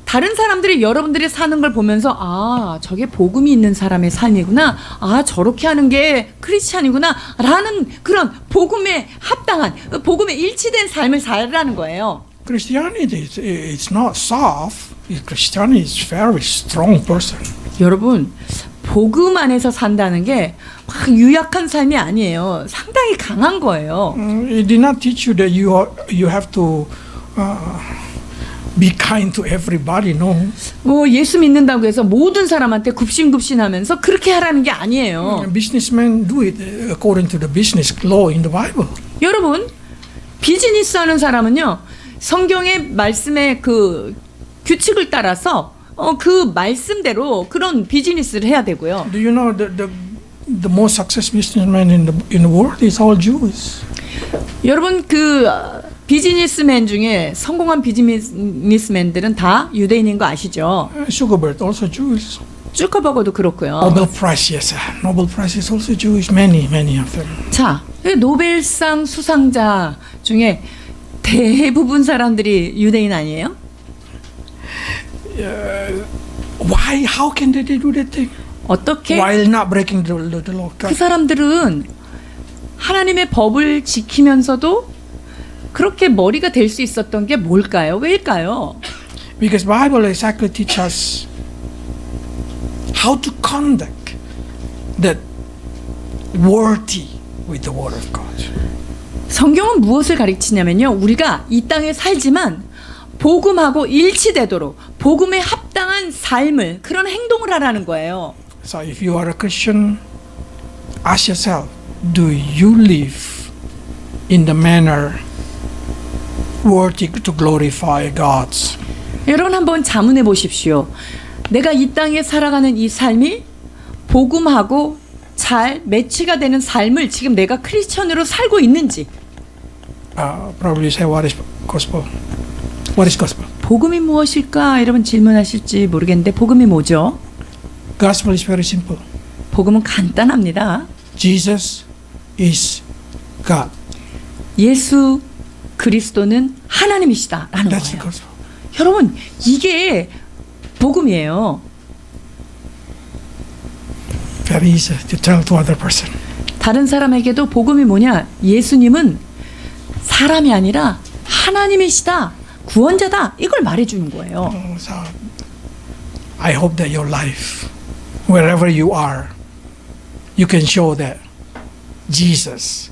다른 사람들이 여러분들이 사는 걸 보면서 아, 저게 복음이 있는 사람의 삶이구나. 아, 저렇게 하는 게 크리스찬이구나. 라는 그런 복음에 합당한, 복음에 일치된 삶을 살라는 거예요. Christianity it's not soft. Christianity is very strong person. 여러분, 복음 안에서 산다는 게 막 유약한 삶이 아니에요. 상당히 강한 거예요. It did not teach you that you have to be kind to everybody. No. 뭐 예수 믿는다고 해서 모든 사람한테 굽신굽신하면서 그렇게 하라는 게 아니에요. Businessmen do it according to the business law in the Bible. 여러분, 비즈니스 하는 사람은요, 성경의 말씀의 그 규칙을 따라서 그 말씀대로 그런 비즈니스를 해야 되고요. Do you know the most successful businessmen in the world is all Jews? 여러분, 그 비즈니스맨 중에 성공한 비즈니스맨들은 다 유대인인 거 아시죠? Zuckerberg also Jewish. zuckerberg도 그렇고요. Nobel Prize, yes. Nobel Prize is also Jewish. Many of them. 자, 노벨상 수상자 중에 대부분 사람들이 유대인 아니에요? Why? How can they do that thing? 어떻게? While not breaking the law. 그 사람들은 하나님의 법을 지키면서도 그렇게 머리가 될 수 있었던 게 뭘까요? 왜일까요? Because Bible exactly teach us how to conduct that worthy with the Word of God. 성경은 무엇을 가르치냐면요. 우리가 이 땅에 살지만 복음하고 일치되도록 복음에 합당한 삶을, 그런 행동을 하라는 거예요. So if you are a Christian, ask yourself, do you live in the manner worthy to glorify God? 여러분 한번 자문해 보십시오. 내가 이 땅에 살아가는 이 삶이 복음하고 잘 매치가 되는 삶을 지금 내가 크리스천으로 살고 있는지. Probably say what is gospel? What is gospel? 복음이 무엇일까? 여러분 질문하실지 모르겠는데 복음이 뭐죠? Gospel is very simple. 복음은 간단합니다. Jesus is God. 예수 그리스도는 하나님이시다라는 That's the 거예요. gospel. 여러분 이게 복음이에요. Very easy to tell to other person. 다른 사람에게도 복음이 뭐냐? 예수님은 사람이 아니라 하나님이시다. 구원자다. 이걸 말해주는 거예요. So I hope that your life, wherever you are, you can show that Jesus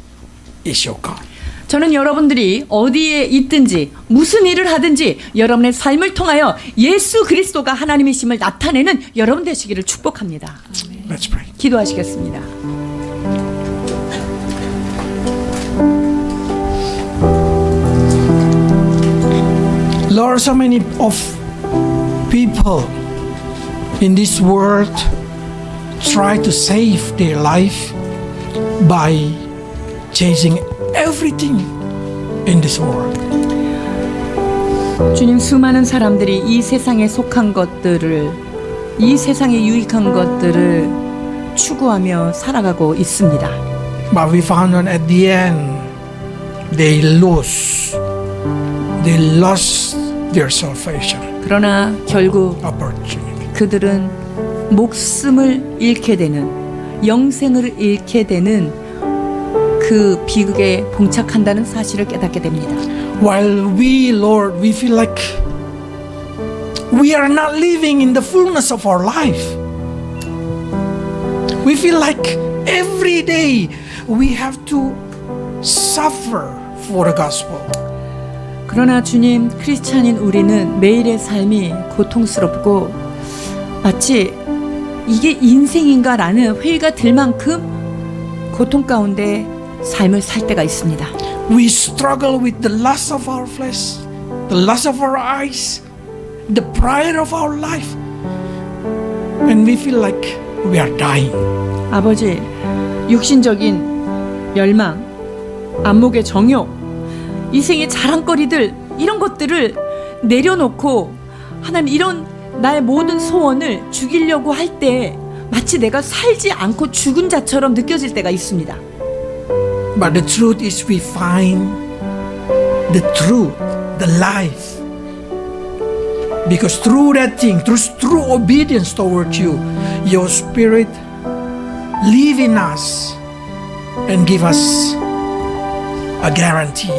is your God. 저는 여러분들이 어디에 있든지 무슨 일을 하든지 여러분의 삶을 통하여 예수 그리스도가 하나님이심을 나타내는 여러분 되시기를 축복합니다. Let's pray. 기도하시겠습니다. Lord, so many of people in this world try to save their life by chasing everything in this world. 주님, 수많은 사람들이 이 세상에 속한 것들을, 이 세상에 유익한 것들을 추구하며 살아가고 있습니다. But we found out at the end they lost their salvation 그러나 결국 opportunity. 그들은 목숨을 잃게 되는, 영생을 잃게 되는 그 비극에 봉착한다는 사실을 깨닫게 됩니다. While we, Lord, we feel like we are not living in the fullness of our life. We feel like every day we have to suffer for the gospel. 그러나 주님, 크리스찬인 우리는 매일의 삶이 고통스럽고 마치 이게 인생인가라는 회의가 들 만큼 고통 가운데 삶을 살 때가 있습니다. We struggle with the lust of our flesh, the lust of our eyes, the pride of our life, and we feel like we are dying. 아버지, 육신적인 열망, 안목의 정욕, 이생의 자랑거리들, 이런 것들을 내려놓고 하나님, 이런 나의 모든 소원을 죽이려고 할 때 마치 내가 살지 않고 죽은 자처럼 느껴질 때가 있습니다. But the truth is we find the truth, the life. Because through that thing, through obedience towards you, your spirit live in us and give us a guarantee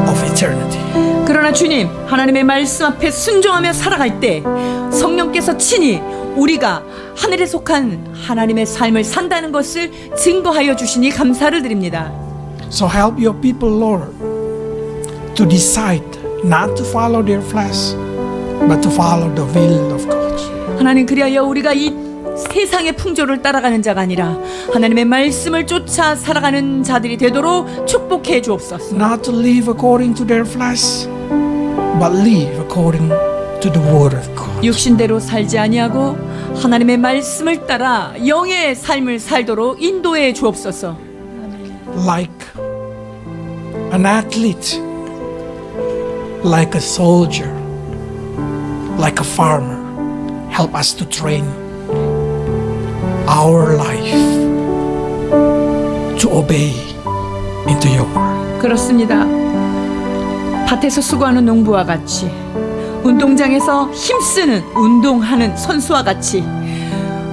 of eternity. 그러나 주님, 하나님의 말씀 앞에 순종하며 살아갈 때 성령께서 친히 우리가 하늘에 속한 하나님의 삶을 산다는 것을 증거하여 주시니 감사를 드립니다. So help your people, Lord, to decide not to follow their flesh, but to follow the will of God. 하나님, 그리하여 우리가 이 세상의 풍조를 따라가는 자가 아니라 하나님의 말씀을 쫓아 살아가는 자들이 되도록 축복해 주옵소서. Not to live according to their flesh, but live according to the word of God. 육신대로 살지 아니하고 하나님의 말씀을 따라 영의 삶을 살도록 인도해 주옵소서. Like an athlete, like a soldier, like a farmer, help us to train our life to obey into your word. 그렇습니다. 밭에서 수고하는 농부와 같이, 운동장에서 힘쓰는 운동하는 선수와 같이,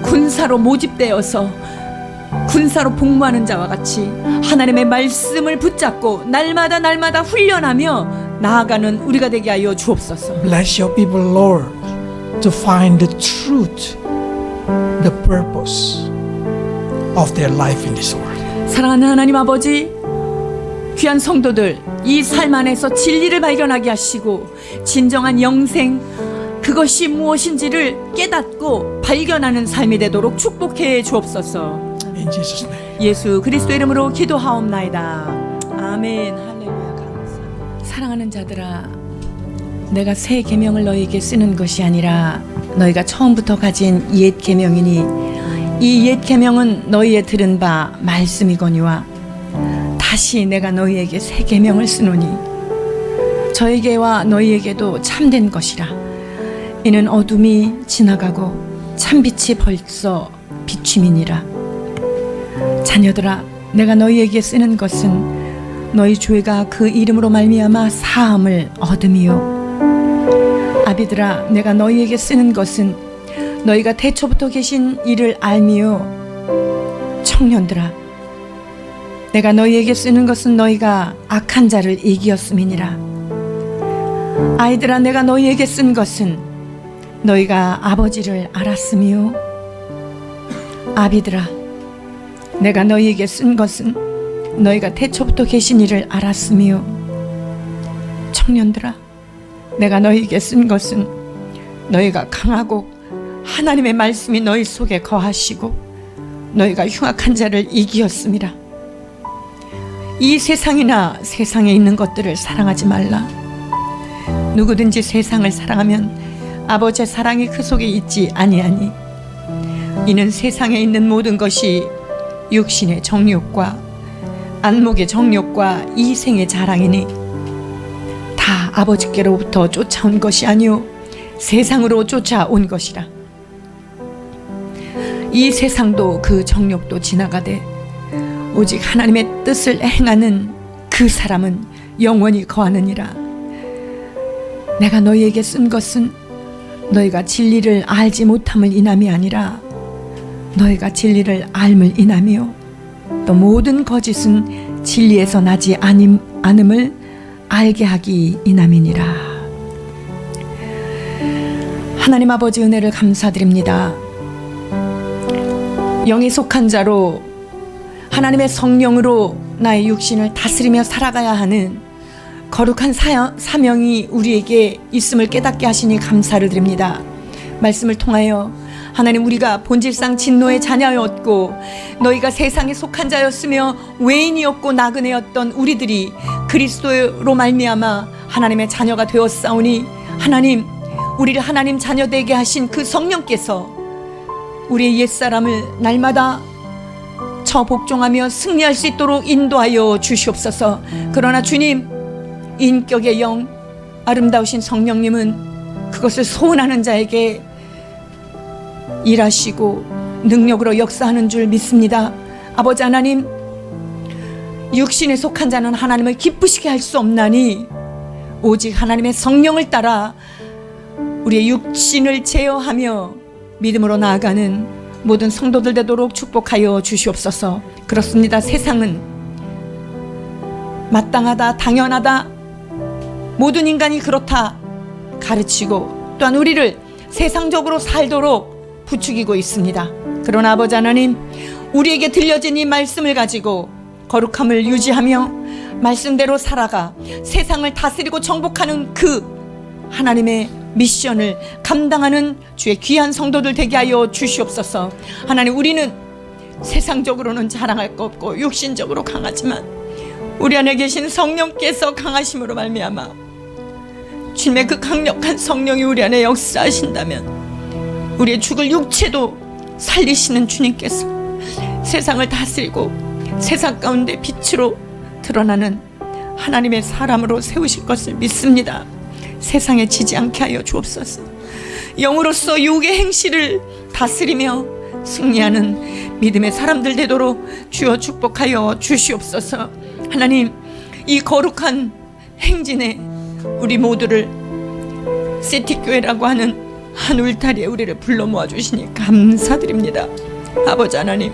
군사로 모집되어서 군사로 복무하는 자와 같이 하나님의 말씀을 붙잡고 날마다 훈련하며 나아가는 우리가 되게 하여 주옵소서. Bless your people, Lord, to find the truth, the purpose of their life in this world. 사랑하는 하나님 아버지, 귀한 성도들, 이 삶 안에서 진리를 발견하게 하시고 진정한 영생, 그것이 무엇인지를 깨닫고 발견하는 삶이 되도록 축복해 주옵소서. In Jesus' name. 예수 그리스도 이름으로 기도하옵나이다. 아멘. 할렐루야. 감사. 사랑하는 자들아, 내가 새 계명을 너희에게 쓰는 것이 아니라 너희가 처음부터 가진 옛 계명이니 이 옛 계명은 너희의 들은 바 말씀이거니와 다시 내가 너희에게 새 계명을 쓰노니 저에게와 너희에게도 참된 것이라. 이는 어둠이 지나가고 참빛이 벌써 비춤이니라. 자녀들아, 내가 너희에게 쓰는 것은 너희 죄가 그 이름으로 말미암아 사함을 얻음이요. 아비들아, 내가 너희에게 쓰는 것은 너희가 태초부터 계신 이를 알미요. 청년들아, 내가 너희에게 쓰는 것은 너희가 악한 자를 이기었음이니라. 아이들아, 내가 너희에게 쓴 것은 너희가 아버지를 알았음이요. 아비들아, 내가 너희에게 쓴 것은 너희가 태초부터 계신 이를 알았음이요. 청년들아, 내가 너희에게 쓴 것은 너희가 강하고 하나님의 말씀이 너희 속에 거하시고 너희가 흉악한 자를 이기었음이라. 이 세상이나 세상에 있는 것들을 사랑하지 말라. 누구든지 세상을 사랑하면 아버지의 사랑이 그 속에 있지 아니하니 이는 세상에 있는 모든 것이 육신의 정욕과 안목의 정욕과 이생의 자랑이니 다 아버지께로부터 쫓아온 것이 아니요 세상으로 쫓아온 것이라. 이 세상도 그 정욕도 지나가되 오직 하나님의 뜻을 행하는 그 사람은 영원히 거하느니라. 내가 너희에게 쓴 것은 너희가 진리를 알지 못함을 인함이 아니라 너희가 진리를 알물 인함이요 또 모든 거짓은 진리에서 나지 않음을 알게 하기 인함이니라. 하나님 아버지 은혜를 감사드립니다. 영에 속한 자로 하나님의 성령으로 나의 육신을 다스리며 살아가야 하는 거룩한 사명이 우리에게 있음을 깨닫게 하시니 감사를 드립니다. 말씀을 통하여 하나님, 우리가 본질상 진노의 자녀였고 너희가 세상에 속한 자였으며 외인이었고 나그네였던 우리들이 그리스도로 말미암아 하나님의 자녀가 되었사오니 하나님, 우리를 하나님 자녀 되게 하신 그 성령께서 우리의 옛사람을 날마다 복종하며 승리할 수 있도록 인도하여 주시옵소서. 그러나 주님, 인격의 영 아름다우신 성령님은 그것을 소원하는 자에게 일하시고 능력으로 역사하는 줄 믿습니다. 아버지 하나님, 육신에 속한 자는 하나님을 기쁘시게 할 수 없나니 오직 하나님의 성령을 따라 우리의 육신을 제어하며 믿음으로 나아가는 모든 성도들 되도록 축복하여 주시옵소서. 그렇습니다. 세상은 마땅하다, 당연하다, 모든 인간이 그렇다 가르치고 또한 우리를 세상적으로 살도록 부추기고 있습니다. 그러나 아버지 하나님, 우리에게 들려진 이 말씀을 가지고 거룩함을 유지하며 말씀대로 살아가 세상을 다스리고 정복하는 그 하나님의 미션을 감당하는 주의 귀한 성도들 되게 하여 주시옵소서. 하나님, 우리는 세상적으로는 자랑할 것 없고 육신적으로 강하지만 우리 안에 계신 성령께서 강하심으로 말미암아 주님의 그 강력한 성령이 우리 안에 역사하신다면 우리의 죽을 육체도 살리시는 주님께서 세상을 다스리고 세상 가운데 빛으로 드러나는 하나님의 사람으로 세우실 것을 믿습니다. 세상에 지지 않게 하여 주옵소서. 영으로서 육의 행실을 다스리며 승리하는 믿음의 사람들 되도록 주여 축복하여 주시옵소서. 하나님, 이 거룩한 행진에 우리 모두를 시티교회라고 하는 한 울타리에 우리를 불러 모아 주시니 감사드립니다. 아버지 하나님,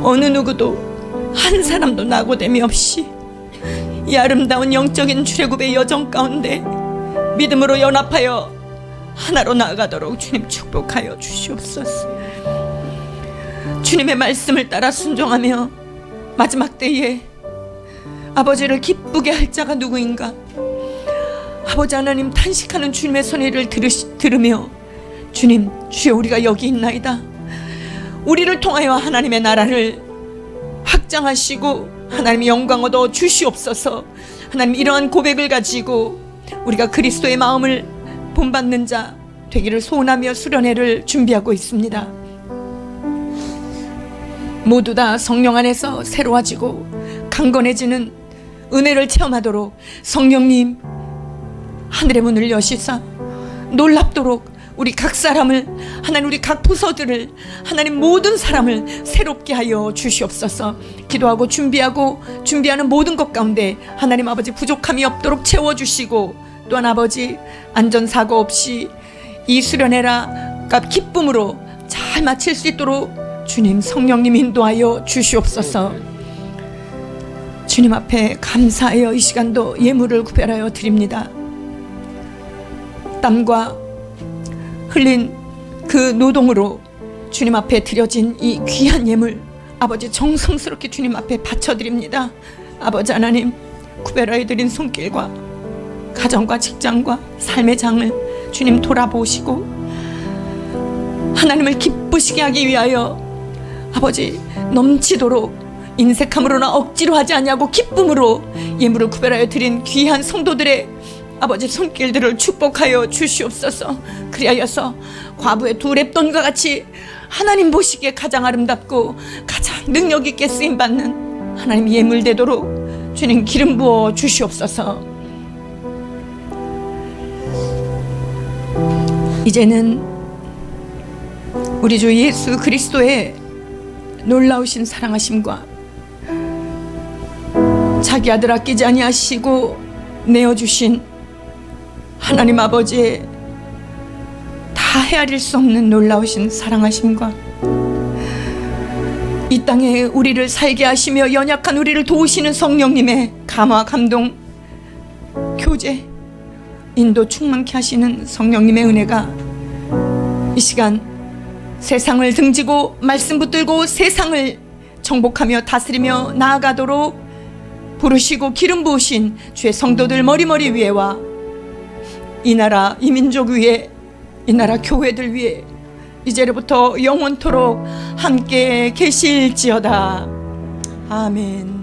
어느 누구도 한 사람도 낙오됨이 없이 이 아름다운 영적인 출애굽의 여정 가운데 믿음으로 연합하여 하나로 나아가도록 주님 축복하여 주시옵소서. 주님의 말씀을 따라 순종하며 마지막 때에 아버지를 기쁘게 할 자가 누구인가? 아버지 하나님, 탄식하는 주님의 소리를 들으며 주님, 주여 우리가 여기 있나이다. 우리를 통하여 하나님의 나라를 확장하시고 하나님의 영광 얻어 주시옵소서. 하나님, 이러한 고백을 가지고 우리가 그리스도의 마음을 본받는 자 되기를 소원하며 수련회를 준비하고 있습니다. 모두 다 성령 안에서 새로워지고 강건해지는 은혜를 체험하도록 성령님 하늘의 문을 여시사 놀랍도록 우리 각 사람을, 하나님 우리 각 부서들을, 하나님 모든 사람을 새롭게 하여 주시옵소서. 기도하고 준비하는 모든 것 가운데 하나님 아버지 부족함이 없도록 채워주시고, 또한 아버지 안전사고 없이 이 수련회가 기쁨으로 잘 마칠 수 있도록 주님 성령님 인도하여 주시옵소서. 주님 앞에 감사하여 이 시간도 예물을 구별하여 드립니다. 땀과 흘린 그 노동으로 주님 앞에 드려진 이 귀한 예물, 아버지 정성스럽게 주님 앞에 바쳐드립니다. 아버지 하나님, 구별하여 드린 손길과 가정과 직장과 삶의 장을 주님 돌아보시고 하나님을 기쁘시게 하기 위하여 아버지 넘치도록 인색함으로나 억지로 하지 아니하고 기쁨으로 예물을 구별하여 드린 귀한 성도들의 아버지 손길들을 축복하여 주시옵소서. 그리하여서 과부의 두 랩돈과 같이 하나님 보시기에 가장 아름답고 가장 능력 있게 쓰임받는 하나님 예물 되도록 주님 기름 부어 주시옵소서. 이제는 우리 주 예수 그리스도의 놀라우신 사랑하심과 자기 아들 아끼지 아니하시고 내어주신 하나님 아버지의 다 헤아릴 수 없는 놀라우신 사랑하심과 이 땅에 우리를 살게 하시며 연약한 우리를 도우시는 성령님의 감화 감동 교제 인도 충만케 하시는 성령님의 은혜가 이 시간 세상을 등지고 말씀 붙들고 세상을 정복하며 다스리며 나아가도록 부르시고 기름 부으신 주의 성도들 머리머리 위에와 이 나라 이 민족 위에 이 나라 교회들 위에 이제로부터 영원토록 함께 계실지어다. 아멘.